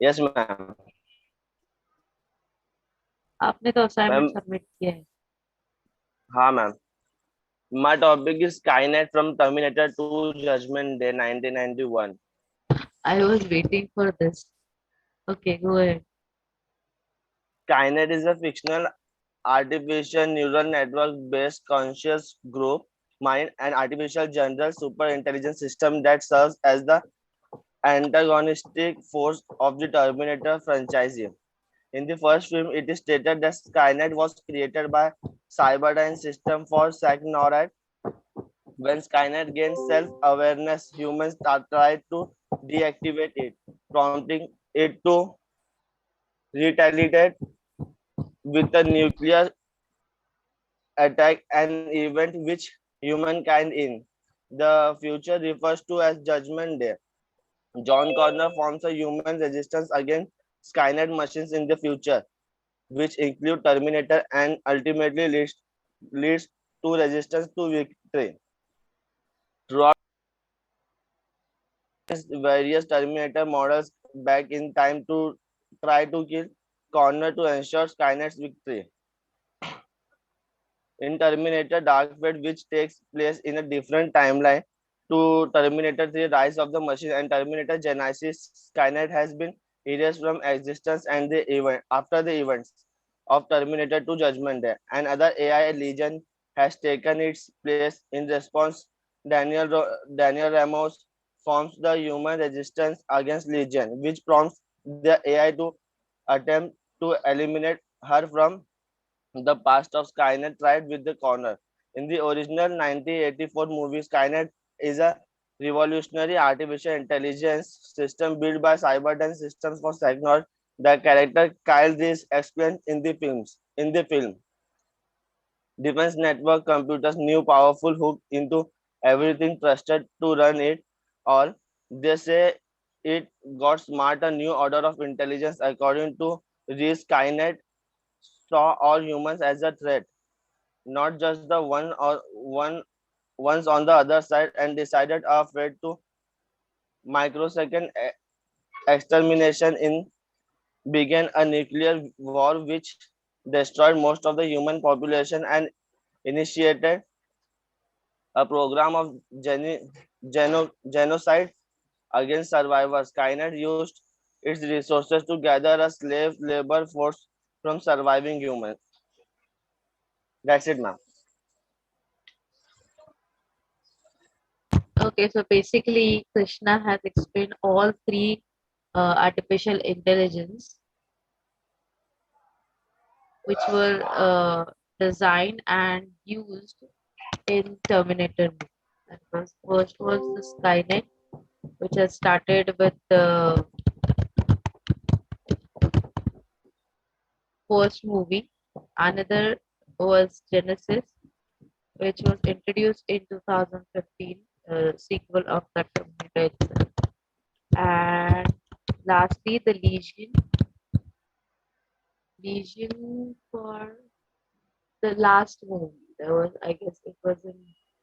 D: Yes, ma'am.
A: आपने तो
D: Ma'am,
A: assignment submit किया है.
D: हाँ ma'am. My topic is Skynet from Terminator to Judgment Day 1991.
A: I was waiting for this. Okay, go ahead.
D: Skynet is a fictional artificial neural network based conscious group mind and artificial general super intelligence system that serves as the antagonistic force of the Terminator franchise. In the first film, it is stated that Skynet was created by Cyberdyne system for Psychonaut. When Skynet gains self-awareness, humans try to deactivate it, prompting it to retaliate with a nuclear attack, an event which humankind in the future refers to as Judgment Day. John Connor forms a human resistance against Skynet machines in the future, which include Terminator and ultimately leads
M: to resistance to victory. Throughout various Terminator models back in time to try to kill Connor to ensure Skynet's victory. In Terminator Dark Fate, which takes place in a different timeline to Terminator 3 Rise of the Machine and Terminator Genesis, Skynet has been erased from existence and the event after the events of Terminator 2 Judgment Day. Another AI legion has taken its place. In response, Daniel Ramos forms the human resistance against Legion, which prompts the AI to attempt to eliminate her from the past of Skynet right with the corner. In the original 1984 movie, Skynet is a revolutionary artificial intelligence system built by Cyberdyne Systems for Psychnaut. The character Kyle Reese explained in the films. In the film, Defense Network computers knew powerful hook into everything trusted to run it. Or they say it got smart, a new order of intelligence. According to Reese, Skynet saw all humans as a threat, not just the one ones on the other side, and decided afraid to microsecond extermination in began a nuclear war which destroyed most of the human population and initiated a program of genocide against survivors. Skynet used its resources to gather a slave labor force from surviving humans. That's it, ma'am.
A: Okay, so basically, Krishna has explained all three artificial intelligence which were designed and used in Terminator movie. And first was the Skynet, which has started with the first movie. Another was Genesis, which was introduced in 2015, sequel of the Terminator itself. And lastly, the Legion for the last movie. That was, I guess, it was in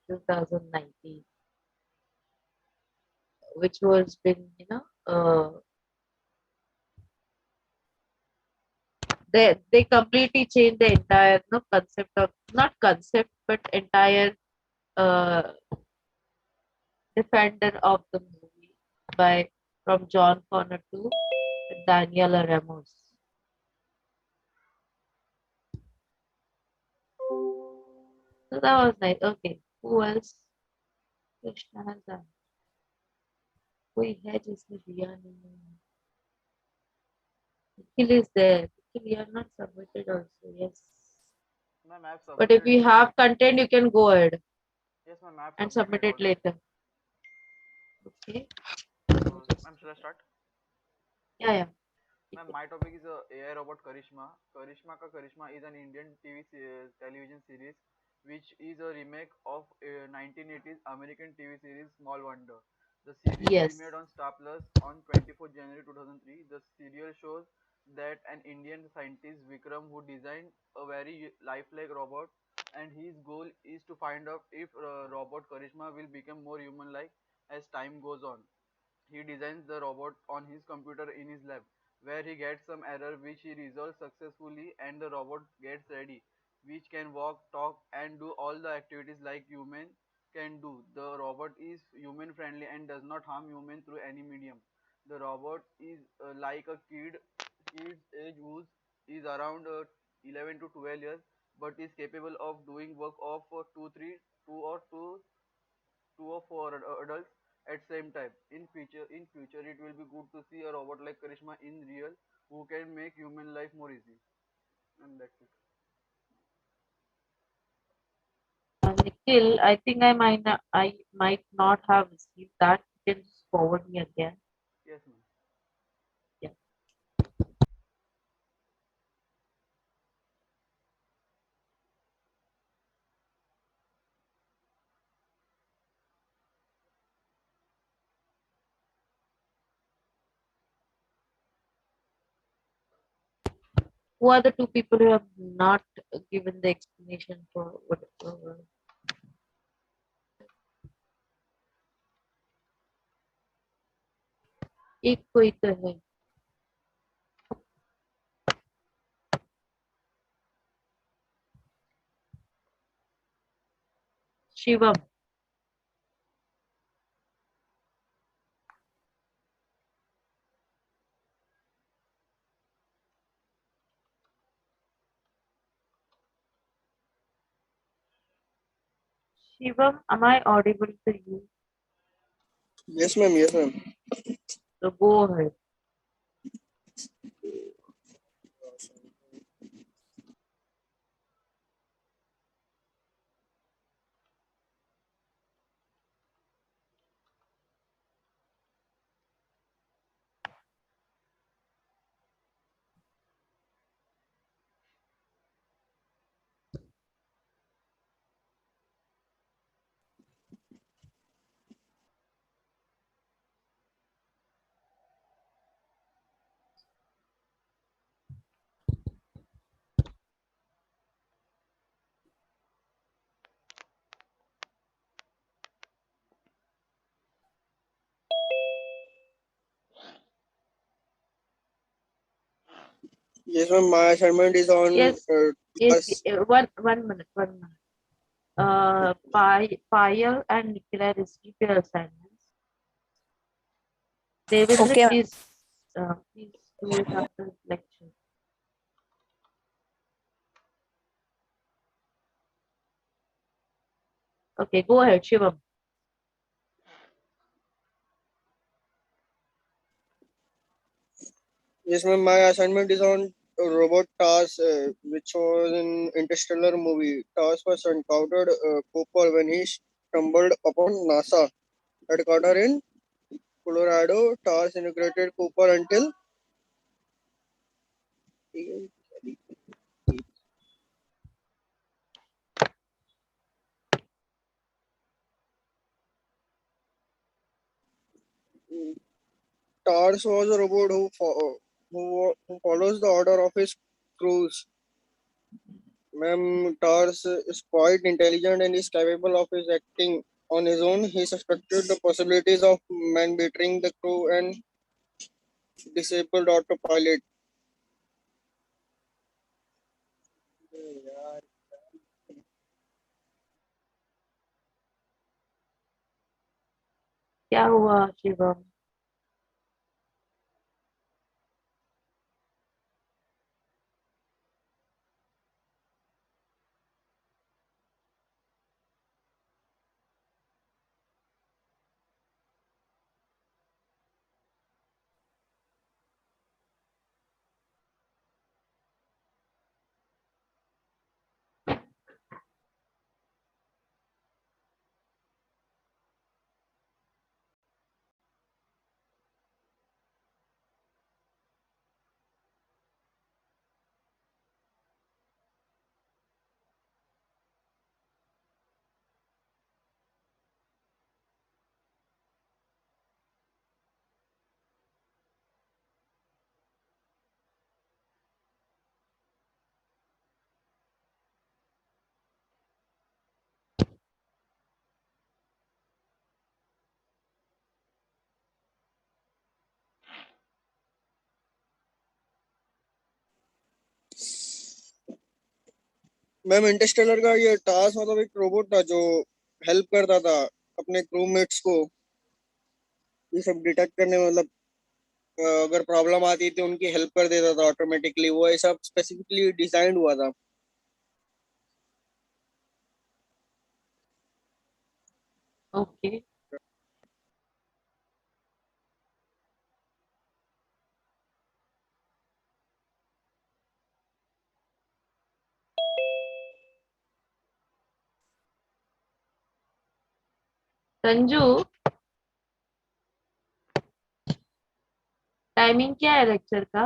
A: 2019, which was been, they completely changed the entire concept of, not concept, but entire uh, defender of the movie by from John Connor to Daniela Ramos. So that was nice. Okay, who else? Krishna has done. कोई है जिसने दिया नहीं? Nikhil is there. Nikhil, you are not submitted also. Yes.
N: Ma'am, I've
A: But if
N: submitted.
A: you have content, you can go ahead
N: Yes, ma'am, I've
A: and submit
N: submitted
A: it
N: already.
A: later. Okay.
N: Ma'am, shall I start?
A: Yeah.
N: Ma'am, my topic is AI robot Karishma. Karishma Ka Karishma is an Indian television series which is a remake of 1980s American TV series Small Wonder. The series
A: Yes.
N: premiered on Star Plus on 24th January 2003. The serial shows that an Indian scientist Vikram who designed a very lifelike robot, and his goal is to find out if robot Karishma will become more human-like as time goes on. He designs the robot on his computer in his lab, where he gets some error which he resolves successfully, and the robot gets ready, which can walk, talk, and do all the activities like human can do. The robot is human friendly and does not harm human through any medium. The robot is like a kid's age who is around 11 to 12 years, but is capable of doing work of 2 or 4 adults at same time. In future, it will be good to see a robot like Karishma in real who can make human life more easy. And that's it.
A: Nikhil, I think I might not have received that. You can just forward me again.
N: Yes, ma'am.
A: Yeah. Who are the two people who have not given the explanation for what? एक कोई तो है. Shivam. Shivam, am I audible to you?
M: Yes, ma'am. Yes, ma'am.
A: So go ahead.
M: Yes, ma'am. My assignment is on.
A: Yes. One minute. Payal and Nikhila received their assignments. Devendra,
G: Okay.
A: please do it after lecture. Okay, go ahead, Shivam.
M: Yes, ma'am. My assignment is on robot TARS, which was an interstellar movie. TARS was encountered Cooper when he stumbled upon NASA headquarters in Colorado. TARS integrated Cooper until TARS was a robot who follows the order of his crews. Ma'am, TARS is quite intelligent and is capable of his acting on his own. He suspected the possibilities of man betraying the crew and disabled autopilot.
A: क्या हुआ Shivam?
M: Ma'am Interstellar का ये task मतलब एक robot था जो help करता था अपने क्रूमेट्स को ये सब डिटेक्ट करने में मतलब अगर प्रॉब्लम आती थी उनकी हेल्प कर देता था ऑटोमेटिकली वो ऐसा स्पेसिफिकली डिजाइन हुआ था
A: Okay. संजू, टाइमिंग क्या है लेक्चर का?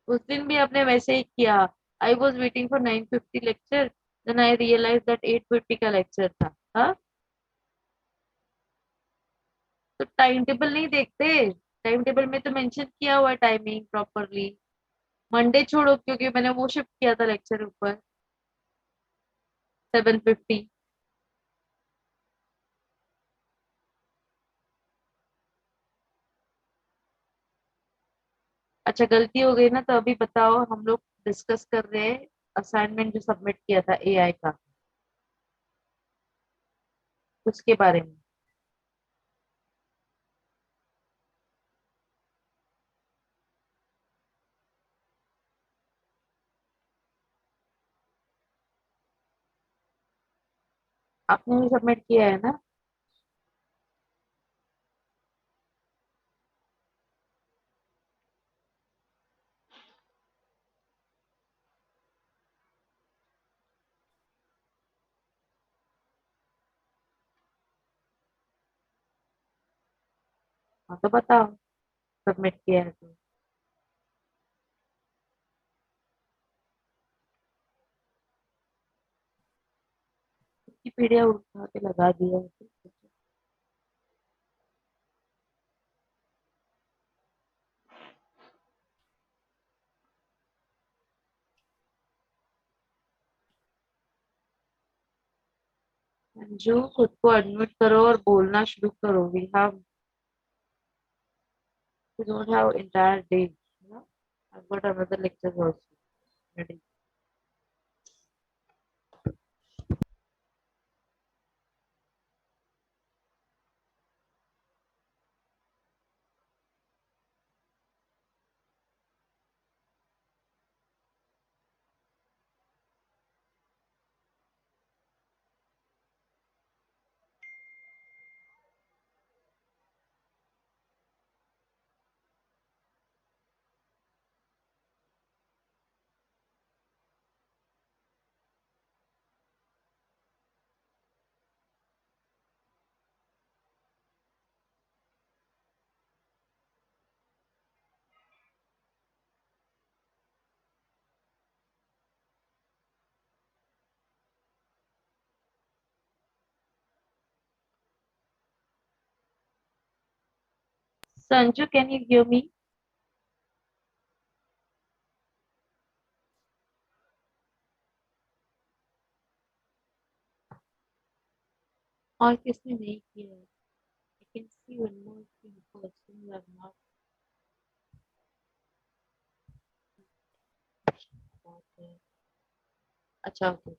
A: उस दिन भी आपने वैसे ही किया. I was waiting for 9:50 lecture, then I realize that 8:50 का लेक्चर था. हाँ, तो टाइम टेबल नहीं देखते, टाइम टेबल में तो मेंशन किया हुआ है टाइमिंग प्रॉपरली। मंडे छोड़ो क्योंकि मैंने वो शिफ्ट किया था लेक्चर ऊपर 7:50। अच्छा गलती हो गई ना, तो अभी बताओ, हम लोग डिस्कस कर रहे हैं असाइनमेंट जो सबमिट किया था एआई का, उसके बारे में। आपने भी सबमिट किया है ना? हाँ तो बताओ, सबमिट किया है तो। की पीढ़िया उठा के लगा दिया है तो। अंजू खुद को अनम्यूट करो और बोलना शुरू करो। We don't have entire day, you know. I've got another lecture also ready. Sanju, can you hear me? और किसने नहीं किया है? I can see one more thing person who have not got it. अच्छा ओके।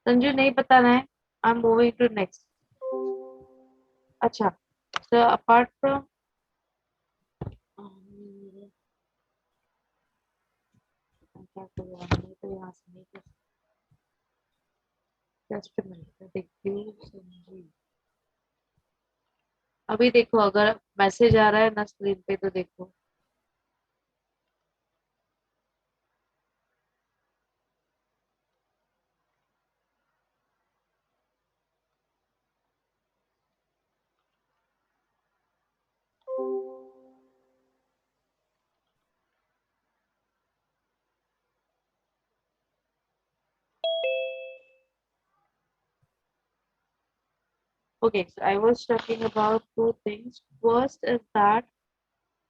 A: संजू नहीं बताना है। I am moving to next. अच्छा, so apart from क्या करूँ मैं तो यहाँ से नहीं कर। जस्ट मिनट देखती हूँ संजू। अभी देखो, अगर मैसेज आ रहा है ना स्क्रीन पे तो देखो। Okay, so I was talking about two things. First is that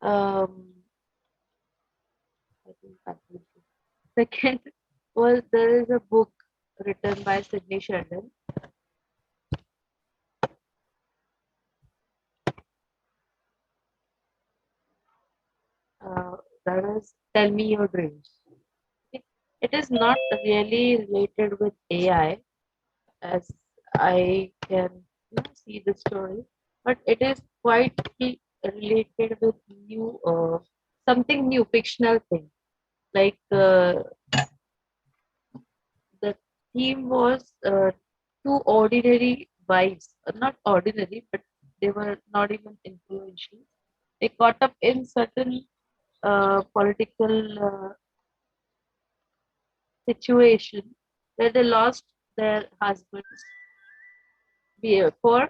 A: I think that will be- second was there is a book written by Sydney Sheldon. That is Tell Me Your Dreams. It is not really related with AI as I can see the story, but it is quite related with new something new fictional thing. Like the theme was two ordinary wives, not ordinary, but they were not even influential. They caught up in certain political situation where they lost their husbands for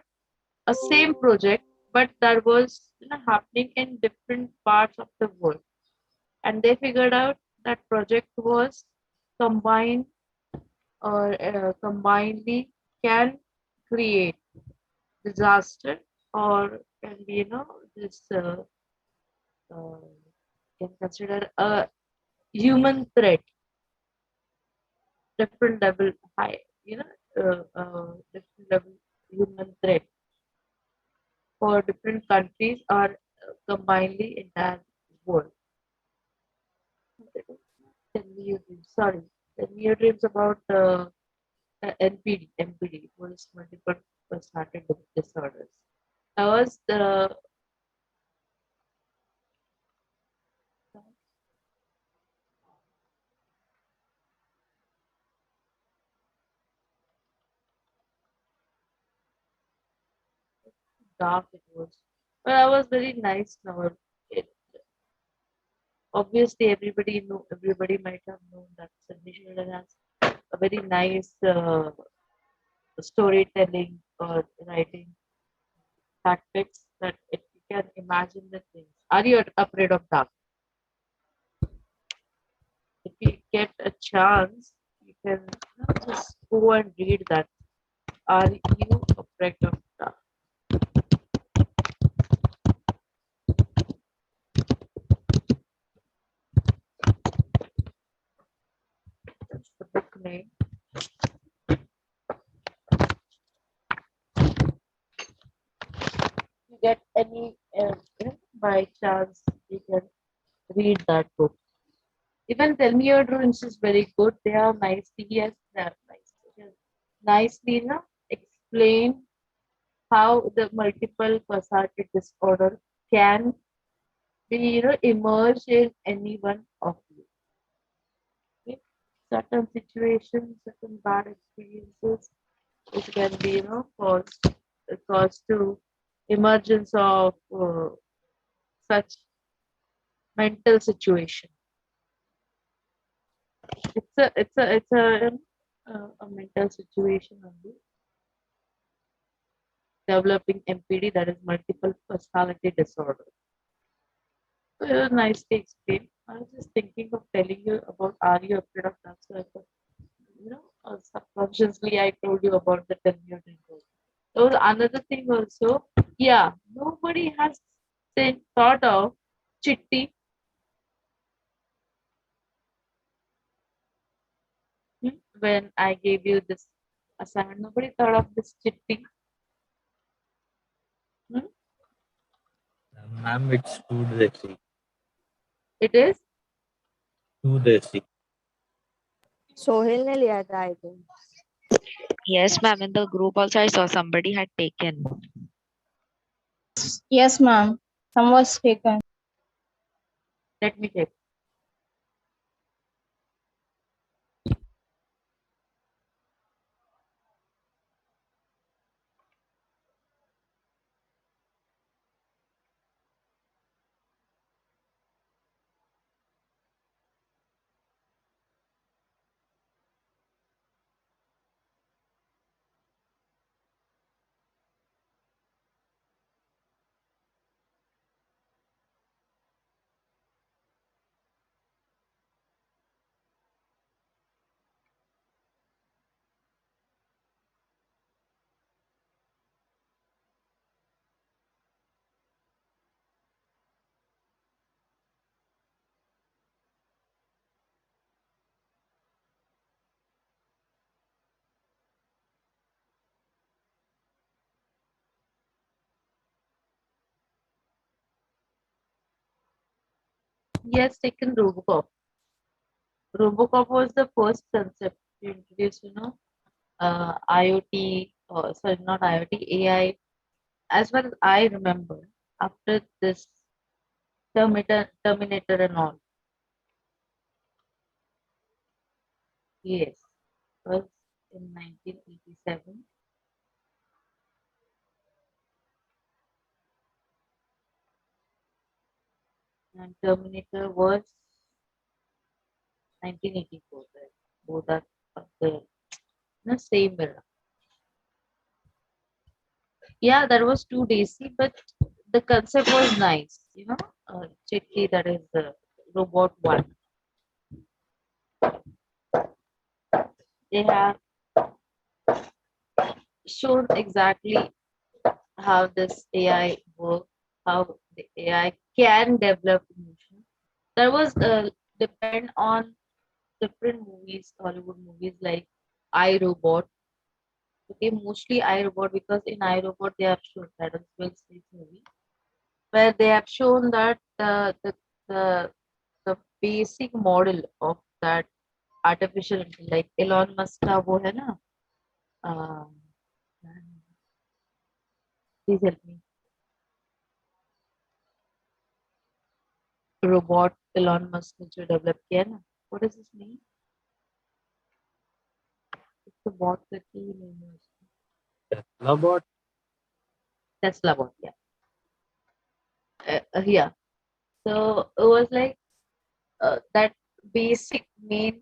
A: a same project, but that was happening in different parts of the world. And they figured out that project was combined or combinedly can create disaster or can be this uh, can consider a human threat, different level high, different level human threat for different countries or combinedly entire world. Tell me your dreams. Sorry, tell me your dreams about NPD. MPD was multiple personality disorders. I was the dark it was, but I was very nice now. It, obviously, everybody might have known that Sandesh Sheldon has a very nice storytelling or writing tactics that you can imagine the things. Are you afraid of dark? If you get a chance, you can just go and read that. Are you afraid of dark? That's the book name. You get any by chance, you can read that book. Even Tell Me Your Dreams is very good. They are nicely, yes, they are nice. Yes. Nicely, explain how the multiple personality disorder can be, emerge in any one of you. Okay? Certain situations, certain bad experiences, which can be, cause to emergence of such mental situation. It's a mental situation only. Developing MPD, that is multiple personality disorder. So it was nicely explained. I was just thinking of telling you about Are You Afraid of That? So I thought, subconsciously I told you about the 10-year dream. There was another thing also. Yeah, nobody has thought of Chitti. When I gave you this assignment, nobody thought of this Chitti.
K: Ma'am, it's too desi.
A: It is?
K: Too desi.
G: Sohail ने लिया था I think.
C: Yes, ma'am. In the group also, I saw somebody had taken.
F: Yes, ma'am. Some was taken.
A: Let me check. He has taken Robocop. Robocop was the first concept to introduce, IoT, sorry, not IoT, AI. As well as I remember, after this Terminator and all. Yes, was in 1987. And Terminator was 1984. Right? both are there in the same era. Yeah, that was too daisy, but the concept was nice. Chitti, that is the robot one. They have shown exactly how this AI works, how the AI can develop emotion. That was depend on different movies, Hollywood movies like I Robot. Okay, mostly I Robot because in I Robot they have shown that is Will Smith movie where they have shown that the the basic model of that artificial like Elon Musk का वो है ना uh, please help me robot Elon Musk ने जो develop किया है ना what is his name it's the bot करके ही name है उसका
O: Tesla bot.
A: Tesla bot yeah so it was like that basic main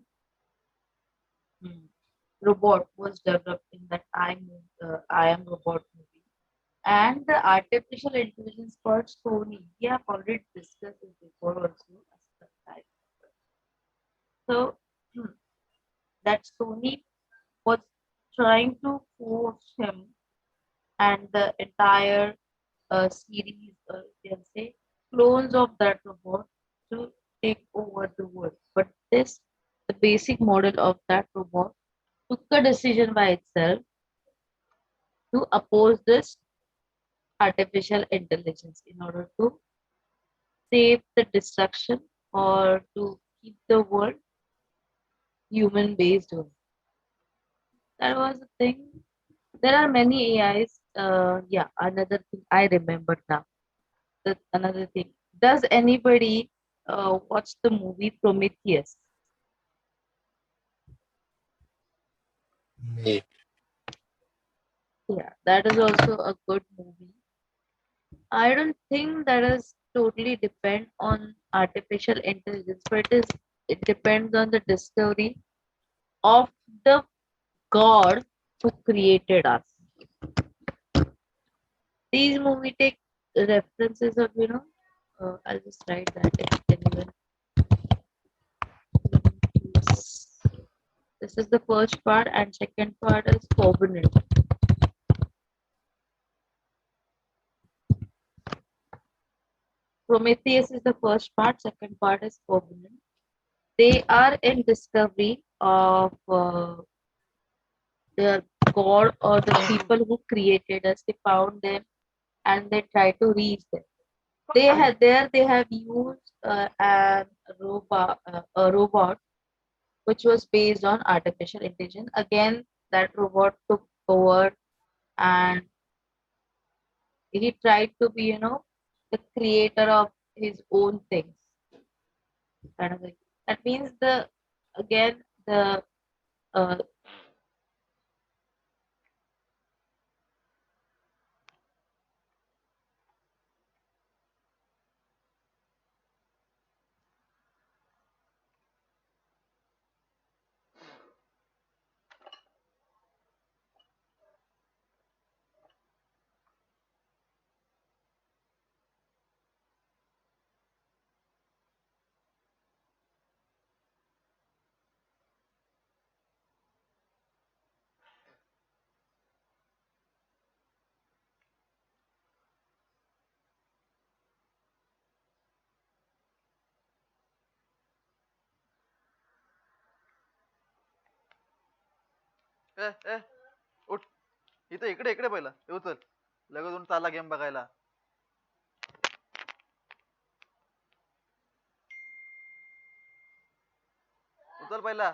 A: robot was developed in that I am robot movie and the artificial intelligence called Sony we have already discussed this before also as per time. So that Sony was trying to force him and the entire series, you can say, clones of that robot to take over the world. But the basic model of that robot, took a decision by itself to oppose this artificial intelligence in order to save the destruction or to keep the world human based on. That was the thing. There are many AIs. Yeah, another thing I remember now. Another thing. Does anybody watch the movie Prometheus?
O: Me.
A: Yeah, that is also a good movie. I don't think that is totally depend on artificial intelligence, but it depends on the discovery of the God who created us. These movie take references of I'll just write that if anyone. This is the first part, and second part is Covenant. Prometheus is the first part, second part is Covenant. They are in discovery of the God or the people who created us. They found them and they try to reach them. They have used a robot which was based on artificial intelligence. Again, that robot took over and he tried to be, the creator of his own things. Kind of like that means the uh,
N: ए उठ इथं इकडे इकडे पहिला हे उचल लगेच उठून चालला game बघायला उचल पहिला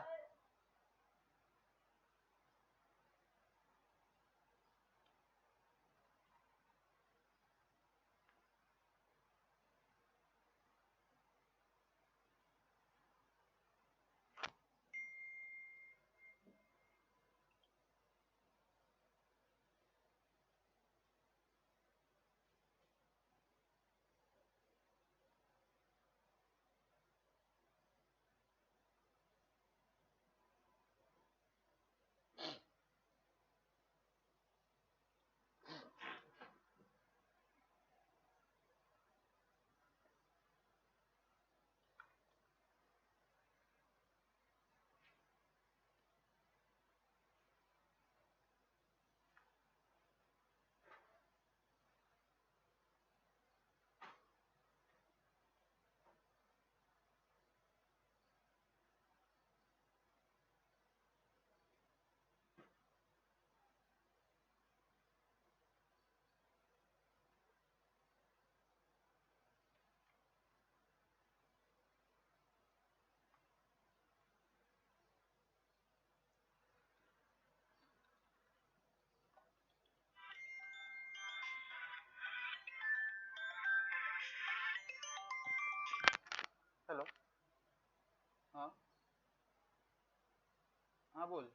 N: हाँ बोल।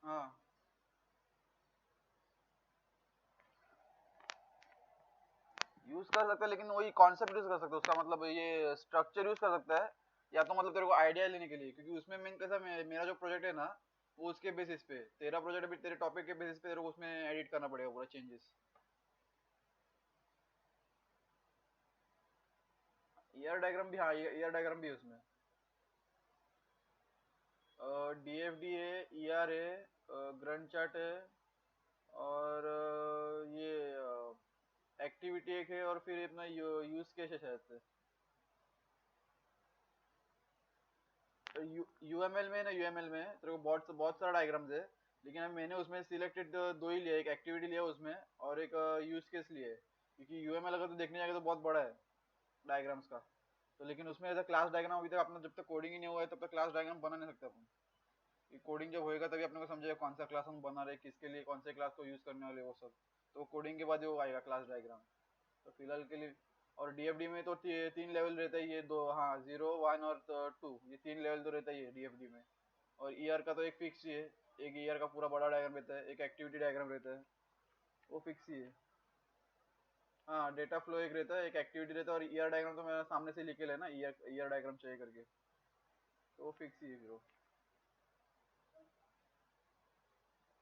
N: हाँ यूज कर सकता है, लेकिन वही कॉन्सेप्ट यूज कर सकता है उसका, मतलब ये स्ट्रक्चर यूज कर सकता है, या तो मतलब तेरे को आइडिया लेने के लिए, क्योंकि उसमें मेन कैसा मेरा जो प्रोजेक्ट है ना, वो उसके बेसिस पे, तेरा प्रोजेक्ट अभी तेरे टॉपिक के बेसिस पे तेरे को उसमें एडिट करना पड़ेगा पूरा चेंजेस। ईआर डायग्राम भी, हाँ ईआर डायग्राम भी है उसमें। डीएफडी है, ईआर है, ग्रंट चार्ट है, और ये एक्टिविटी एक है, और फिर अपना यूज केस है शायद से। यूएमएल में ना, यूएमएल में तेरे को बहुत सारा डायग्राम्स है, लेकिन अब मैंने उसमें सिलेक्टेड दो ही लिया, एक एक्टिविटी लिया उसमें और एक यूज केस लिया है, क्योंकि यूएमएल अगर तो देखने जाएगा तो बहुत बड़ा है डायग्राम्स का। तो लेकिन उसमें ऐसा क्लास डायग्राम अभी तक अपना जब तक कोडिंग ही नहीं हुआ है तब तक क्लास डायग्राम बना नहीं सकते अपन। कोडिंग जब होएगा तभी अपने को समझेगा कौन सा क्लास हम बना रहे, किसके लिए कौन से क्लास को यूज करने वाले, वो सब तो कोडिंग के बाद ही वो आएगा क्लास डायग्राम। तो फिलहाल के लिए, और डीएफडी में तो तीन लेवल रहता है ये दो, हाँ 0 1 और 2, ये तीन लेवल तो रहता ही है डीएफडी में। और ईआर का तो एक फिक्स ही है, एक ईआर का पूरा बड़ा डायग्राम रहता है, एक एक्टिविटी डायग्राम रहता है, वो फिक्स ही है। हाँ डेटा फ्लो एक रहता है, एक एक्टिविटी रहता है, और ईआर डायग्राम तो मैं सामने से लिखे लेना, ईआर ईआर डायग्राम चाहिए करके, तो वो फिक्स ही है फिर वो।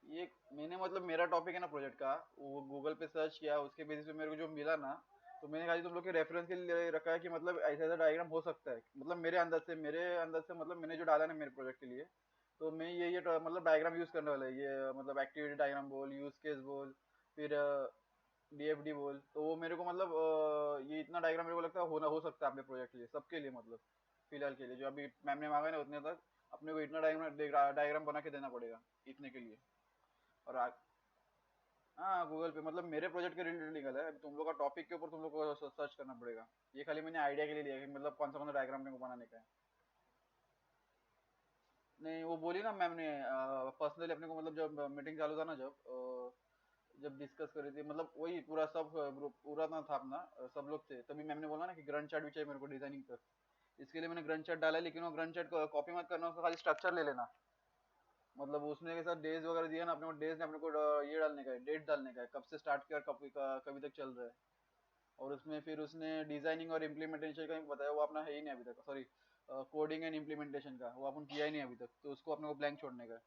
N: ये मैंने मतलब मेरा टॉपिक है ना प्रोजेक्ट का, वो गूगल पे सर्च किया, उसके बेसिस पे मेरे को जो मिला ना, तो मैंने खाली तुम लोग के रेफरेंस के लिए रखा है कि मतलब ऐसा ऐसा डायग्राम हो सकता है, मतलब मेरे अंदर से मतलब मैंने जो डाला ना मेरे प्रोजेक्ट के लिए, तो मैं मतलब डायग्राम यूज करने वाला है, ये मतलब एक्टिविटी डायग्राम बोल, यूज केस बोल, फिर डीएफडी बोल, तो वो मेरे को मतलब ये इतना डायग्राम मेरे को लगता है होना हो सकता है अपने प्रोजेक्ट के लिए, सबके लिए मतलब फिलहाल के लिए जो अभी मैम ने मांगा है ना उतने तक अपने को इतना डायग्राम डायग्राम बना के देना पड़ेगा इतने के लिए। और हाँ गूगल पे मतलब मेरे प्रोजेक्ट के रिलेटेड निकल है, अभी तुम लोग का टॉपिक के ऊपर तुम लोग को सर्च करना पड़ेगा। ये खाली मैंने आइडिया के लिए लिया है कि मतलब कौन सा डायग्राम मेरे को बनाने का है। नहीं वो बोली ना मैम ने, पर्सनली अपने को मतलब जब मीटिंग चालू था ना, जब डिस्कस करी थी, मतलब वही पूरा सब ग्रुप पूरा ना था अपना, सब लोग थे, तभी मैम ने बोला ना कि ग्रंट चार्ट भी चाहिए मेरे को डिजाइनिंग तक, इसके लिए मैंने ग्रंट चार्ट डाला है, लेकिन वो ग्रंट चार्ट कॉपी मत करना, उसका खाली स्ट्रक्चर ले लेना। मतलब उसने के साथ डेज वगैरह दिया ना अपने को, डेज ने अपने को ये डालने का है, डेट डालने का है, कब से स्टार्ट किया और कभी तक चल रहा है। और उसमें फिर उसने डिजाइनिंग और इम्प्लीमेंटेशन का भी बताया, वो अपना है ही नहीं अभी तक, सॉरी कोडिंग एंड इम्प्लीमेंटेशन का वो अपन किया ही नहीं अभी तक, तो उसको अपने को ब्लैंक छोड़ने का है।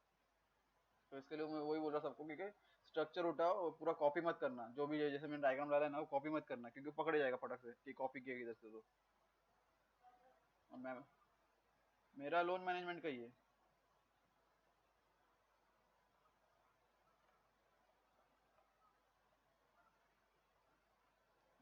N: तो इसके लिए मैं वही बोल रहा सबको कि स्ट्रक्चर उठाओ और पूरा कॉपी मत करना, जो भी जैसे मैंने डायग्राम डाला है ना वो कॉपी मत करना, क्योंकि पकड़ जाएगा फटक से कि कॉपी किया इधर से तो। और मैं मेरा लोन मैनेजमेंट का ही है।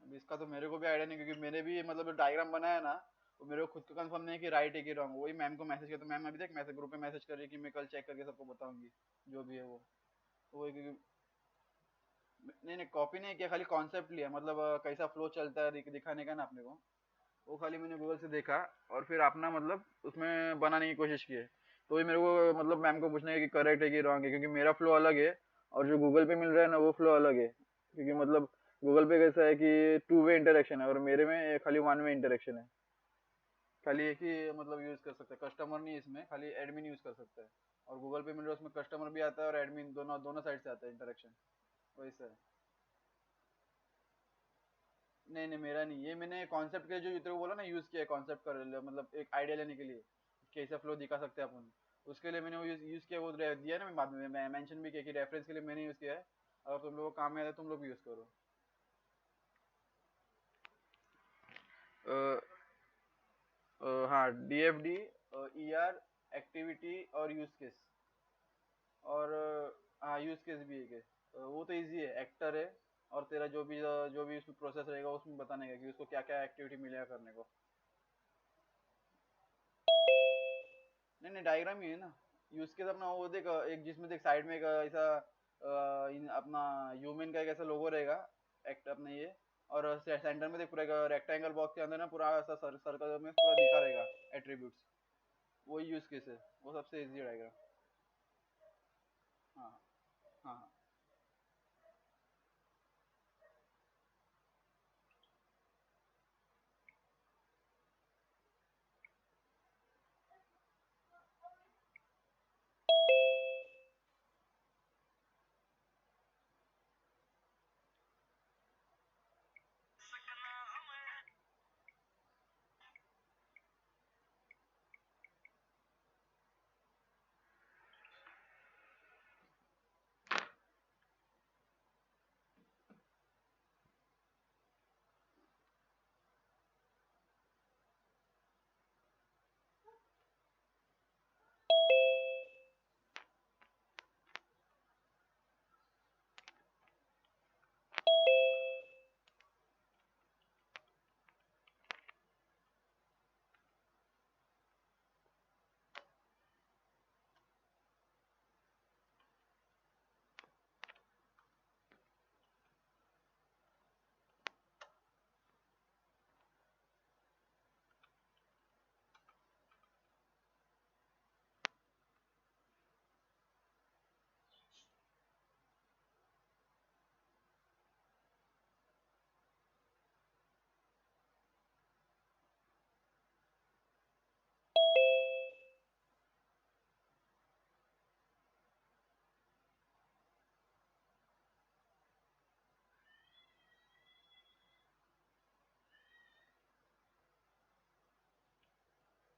N: अब इसका तो मेरे को भी आइडिया नहीं, क्योंकि मैंने भी मतलब डायग्राम बनाया ना, तो मेरे को खुद को कंफर्म नहीं है कि राइट है कि रॉन्ग। वही मैम को मैसेज किया, तो मैम अभी तक मैसेज ग्रुप पे मैसेज कर रही है कि मैं कल चेक करके सबको बताऊंगी जो भी है वो। तो वही क्योंकि नहीं नहीं कॉपी नहीं किया, खाली कॉन्सेप्ट लिया, मतलब कैसा फ्लो चलता है दिखाने का ना अपने को, वो खाली मैंने गूगल से देखा और फिर अपना मतलब उसमें बनाने की कोशिश की है। तो ये मेरे को मतलब मैम को पूछना है कि करेक्ट है कि रॉन्ग है, क्योंकि मेरा फ्लो अलग है और जो गूगल पे मिल रहा है ना वो फ्लो अलग है, क्योंकि मतलब गूगल पे कैसा है कि 2 वे इंटरेक्शन है और मेरे में खाली 1 वे इंटरेक्शन है। खाली एक ही मतलब यूज कर सकता है, कस्टमर नहीं, इसमें खाली एडमिन यूज कर सकता है। और गूगल पे मिल रहा है उसमें कस्टमर भी आता है और एडमिन, दोनों दोनों साइड से आता है इंटरेक्शन, वैसा है। नहीं नहीं मेरा नहीं, ये मैंने कॉन्सेप्ट के जो तेरे को बोला ना यूज किया है कॉन्सेप्ट कर मतलब एक आइडिया लेने के लिए, कैसा फ्लो दिखा सकते हैं अपन, उसके लिए मैंने वो यूज किया, वो दिया ना मैं बाद में मैं मेंशन भी किया कि रेफरेंस के लिए मैंने यूज किया है, अगर तुम लोगों को काम में आता है तुम लोग भी यूज करो। हाँ डीएफडी, ईआर, एक्टिविटी और यूज केस, और हाँ यूज केस भी एक है। वो तो इजी है, एक्टर है, और तेरा जो भी उसमें प्रोसेस रहेगा उसमें बताने का कि उसको क्या क्या एक्टिविटी मिलेगा करने को। नहीं नहीं डायग्राम ही है ना, यूज केस अपना वो देख, एक जिसमें देख साइड में एक ऐसा अपना ह्यूमन का एक ऐसा लोगो रहेगा, एक्ट अपने ये, और सेंटर में देख पूरा एक रेक्टेंगल बॉक्स के अंदर ना पूरा ऐसा सर्कल में पूरा दिखा रहेगा एट्रीब्यूट्स, वही यूज केस है, वो सबसे इजी डायग्राम। हाँ हाँ हाँ।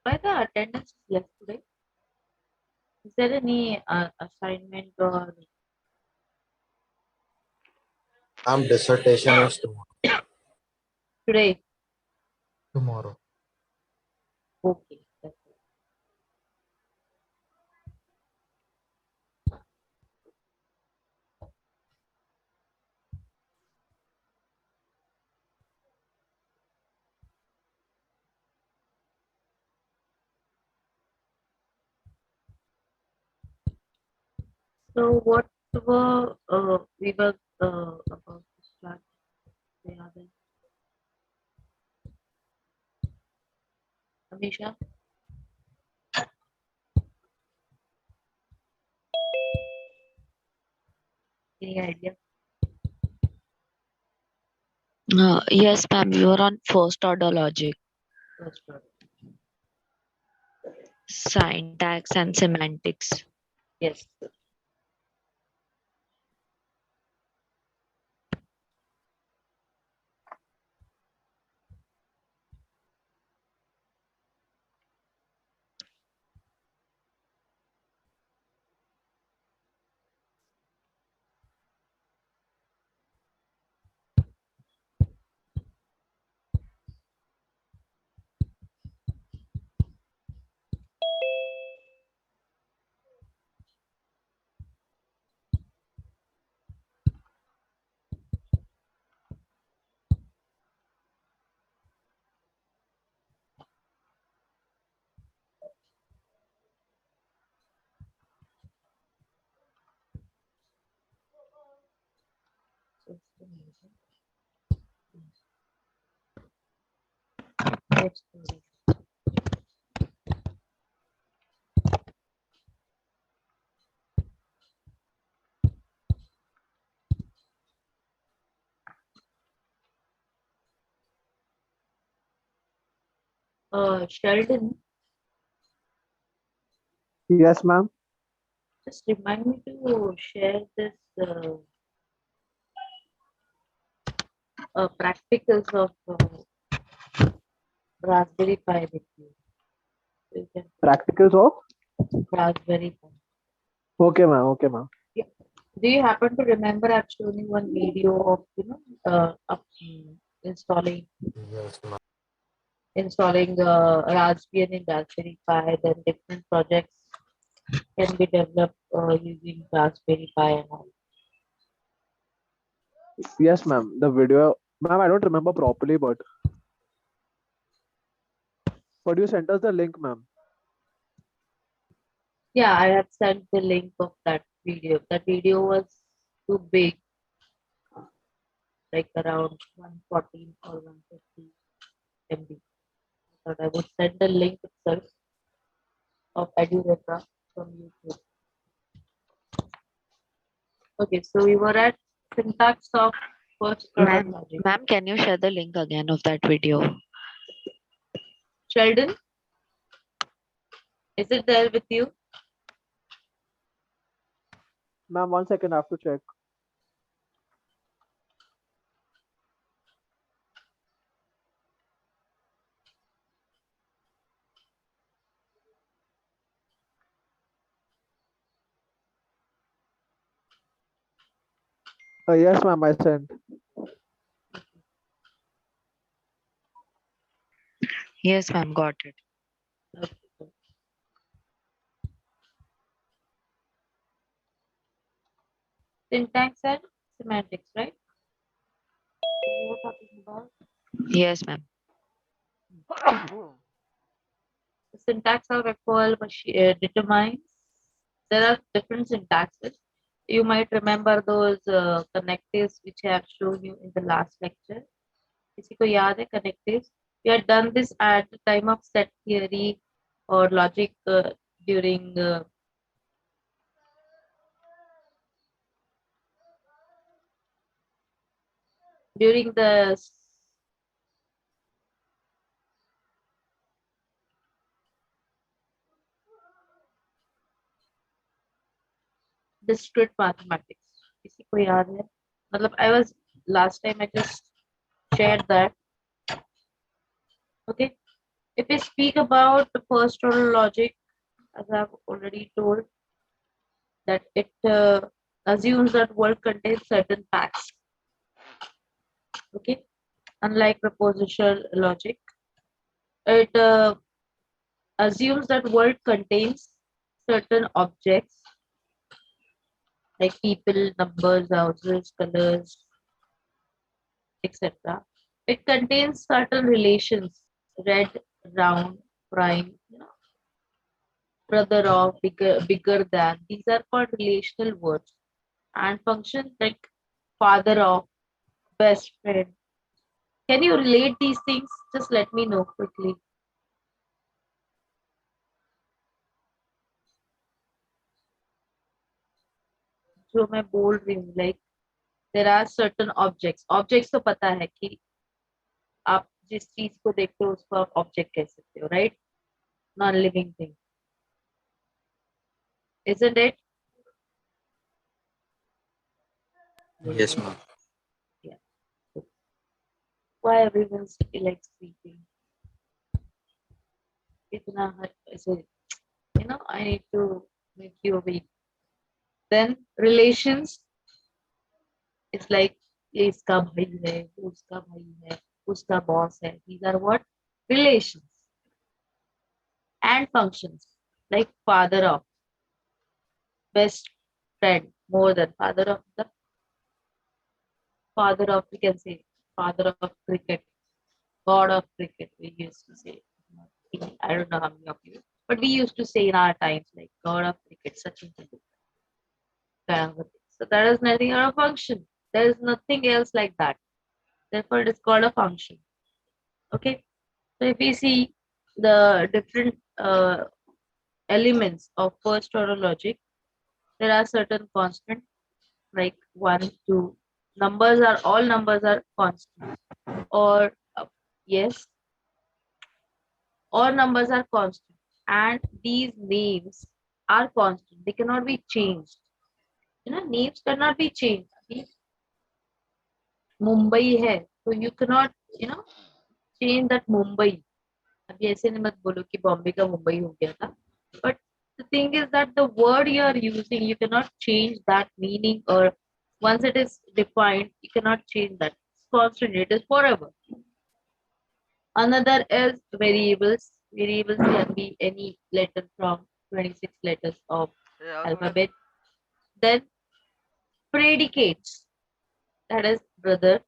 A: Why the attendance is less today? Is there any assignment or
O: Dissertation is
A: today?
O: tomorrow.
A: Okay. That's it. So what we were about to start the other Amisha? Any idea?
C: Yes, ma'am. We were on first order logic,
A: First one.
C: syntax, and semantics.
A: Yes. Just a minute. Next story. Sheldon,
B: Yes, ma'am.
A: just remind me to share this practicals of Raspberry Pi with you. So you can
B: Practicals of?
A: Raspberry Pi.
B: Okay, ma'am. Okay, ma'am.
A: Yeah. Do you happen to remember I've shown you one video of installing
O: Yes, ma'am.
A: Raspberry and Raspberry Pi, then different projects can be developed using Raspberry Pi and all.
B: Yes, ma'am. The video, ma'am, I don't remember properly, but you sent us the link, ma'am.
A: Yeah, I have sent the link of that video. That video was too big, like around 114 or 150 MB. I thought I would send the link itself of EduReca from YouTube. Okay, so we were at syntax of first order logic.
C: Ma'am, can you share the link again of that video?
A: Sheldon, is it there with you?
B: Ma'am, 1 second, I have to check. Yes, ma'am, I sent.
C: Yes, ma'am. Got it.
A: Okay. Syntax and semantics, right? So we were talking about
C: Yes, ma'am.
A: the syntax of FOL determines there are different syntaxes. You might remember those connectives which I have shown you in the last lecture. किसी को याद है connectives? We had done this at the time of set theory or logic during the discrete mathematics. किसी को याद है? मतलब I was last time I just shared that. Okay. If we speak about the first order logic, as I've already told, that it assumes that world contains certain facts. Okay, unlike propositional logic, it assumes that world contains certain objects like people, numbers, houses, colors, etc. It contains certain relations: red, round, prime, brother of, bigger than. These are called relational words. And functions like father of, best friend. Can you relate these things? Just let me know quickly. जो मैं बोल रही हूँ, like there are certain objects. Objects तो पता है कि आप जिस चीज को देखते हो उसको आप ऑब्जेक्ट कह सकते हो, right? Non-living thing, isn't it?
O: Yes, ma'am.
A: Yeah. Why everyone's like sleeping? इतना ऐसे, I need to make you awake. Then relations is like ये इसका भाई है, वो उसका भाई है, उसका बॉस है. These are what? Relations. And functions like father of, best friend, more than father of the father of, we can say father of cricket, god of cricket, we used to say. I don't know how many of you, but we used to say in our times like god of cricket, Sachin Tendulkar. Kind of a thing. So that is nothing or a function. There is nothing else like that. Therefore, it is called a function. Okay. So if we see the different elements of first order logic, there are certain constants like 1, 2. All numbers are constant. Or yes, all numbers are constant. And these names are constant. They cannot be changed. Names cannot be changed. Mumbai hai, so you cannot, change that Mumbai. अभी ऐसे नहीं मत बोलो कि बॉम्बे का मुंबई हो गया था. But the thing is that the word you are using, you cannot change that meaning, or once it is defined, you cannot change that. It's constant, it is forever. Another is variables. Variables can be any letter from 26 letters of alphabet. Then predicates, that is brother,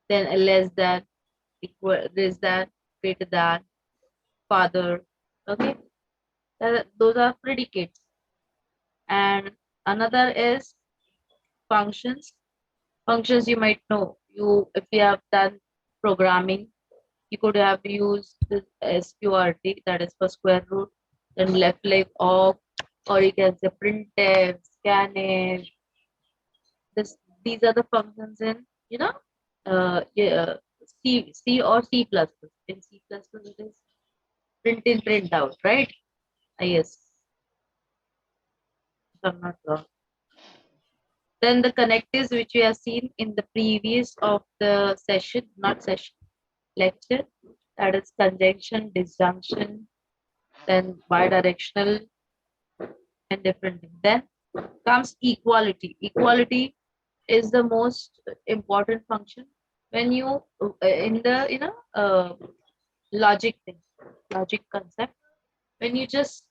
A: then a less than, equal, this than, greater than, father. Okay, those are predicates. And another is functions. Functions you might know. If you have done programming, you could have used this SQRT, that is for square root, then left leg off, or you can say printf, scanf. These are the functions in yeah, C or C++. In C++ it is print in, print out, right? Yes, if I'm not wrong. Then the connectives which we have seen in the previous of the session, not session, lecture, that is conjunction, disjunction, then bidirectional and different things. Then comes equality. Equality is the most important function when you in the logic thing, logic concept. When you just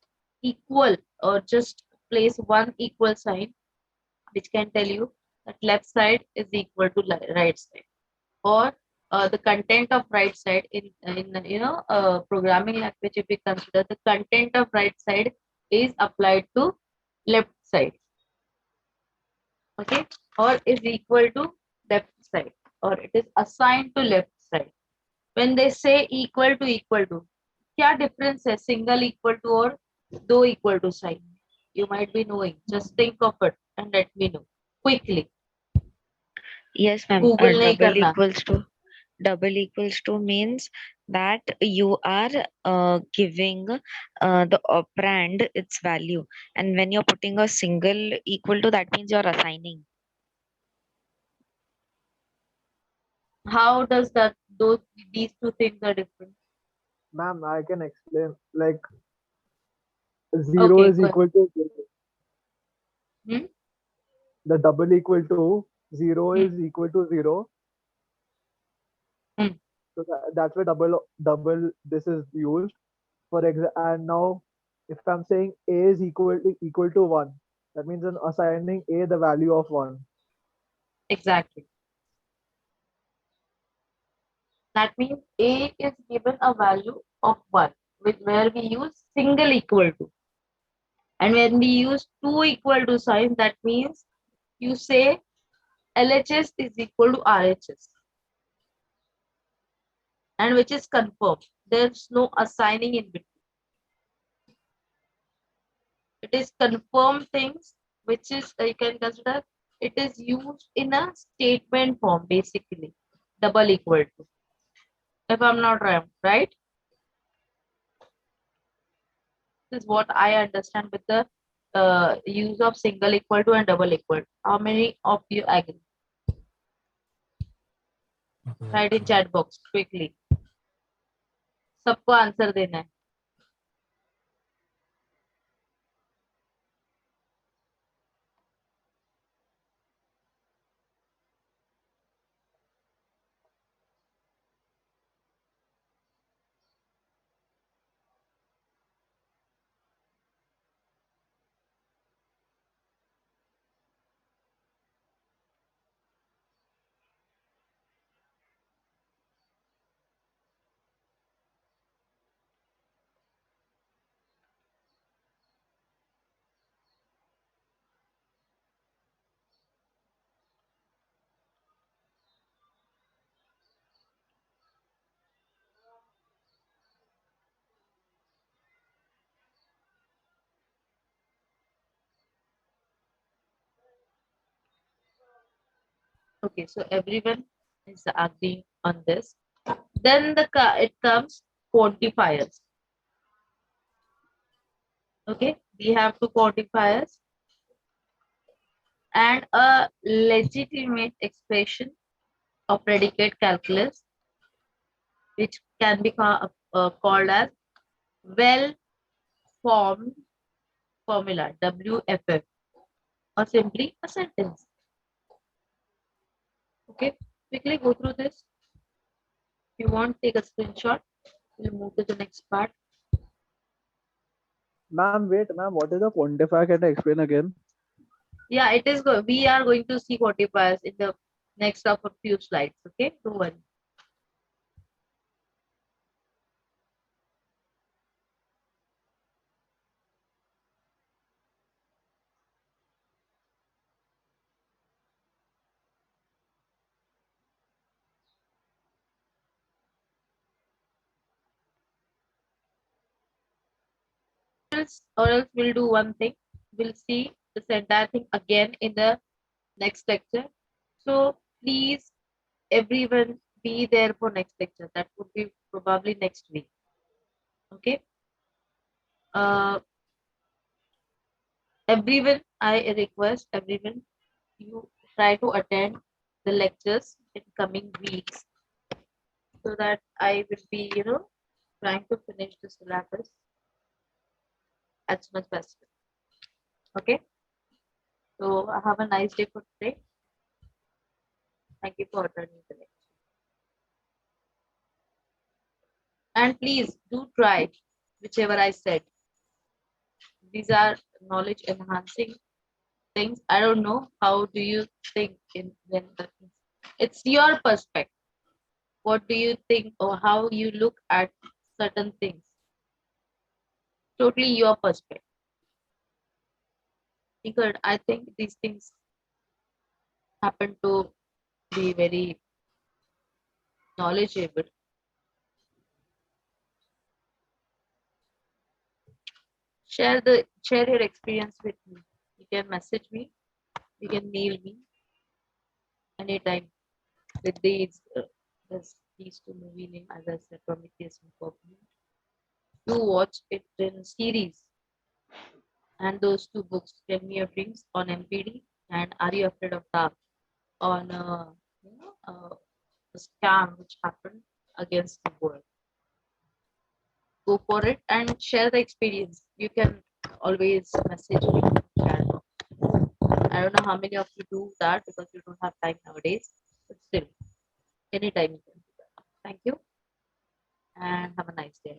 A: equal or just place one equal sign, which can tell you that left side is equal to right side, or the content of right side in programming language, if we consider the content of right side is applied to left side, okay, or is equal to left side, or it is assigned to left side. When they say equal to, क्या difference है single equal to और दो equal to sign? You might be knowing. Just think of it and let me know quickly.
C: Yes, ma'am.
A: Google नहीं करना.
C: Double equals to means that you are giving the operand its value, and when you're putting a single equal to, that means you're assigning.
A: How does that these two things are different.
B: Ma'am, I can explain. Like 0
A: Okay,
B: is
A: good.
B: equal to 0.
A: Hmm?
B: The double equal to 0 is equal to 0.
A: Hmm.
B: So that's why double this is used. For example, and now if I'm saying a is equal to 1, that means I'm assigning a the value of 1.
A: Exactly. That means A is given a value of 1, where we use single equal to. And when we use 2 equal to sign, that means you say LHS is equal to RHS. And which is confirmed. There's no assigning in between. It is confirmed things, which is, you can consider, it is used in a statement form, basically. Double equal to. If I'm not wrong, right? This is what I understand with the use of single equal to and double equal to. How many of you agree? Write in chat box quickly. सबको answer देना है. Okay, so everyone is agreeing on this. Then it comes quantifiers. Okay, we have two quantifiers and a legitimate expression of predicate calculus, which can be called as well-formed formula, WFF, or simply a sentence. Okay, quickly go through this. If you want, take a screenshot. We'll move to the next part.
B: Ma'am, wait, ma'am, what is a quantifier? Can I explain again?
A: Yeah, it is good. We are going to see quantifiers in the next of a few slides. Okay, don't worry. Or else we'll do one thing. We'll see this entire thing again in the next lecture. So please, everyone, be there for next lecture. That would be probably next week. Okay. Everyone, I request everyone, you try to attend the lectures in coming weeks, so that I will be, trying to finish the syllabus as soon as possible. Okay. So have a nice day for today. Thank you for attending the lecture. And please do try whichever I said. These are knowledge enhancing things. I don't know how do you think it's your perspective. What do you think or how you look at certain things? Totally your perspective. Because I think these things happen to be very knowledgeable. Share your experience with me. You can message me. You can mail me anytime with these two movie name, as I said, Prometheus and Covenant. Do watch it in series. And those two books, Tell Me Your Dreams on MPD and Are You Afraid of Dark on a scam which happened against the world. Go for it and share the experience. You can always message me in chat box. I don't know how many of you do that because you don't have time nowadays, but still, anytime you can do that. Thank you and have a nice day.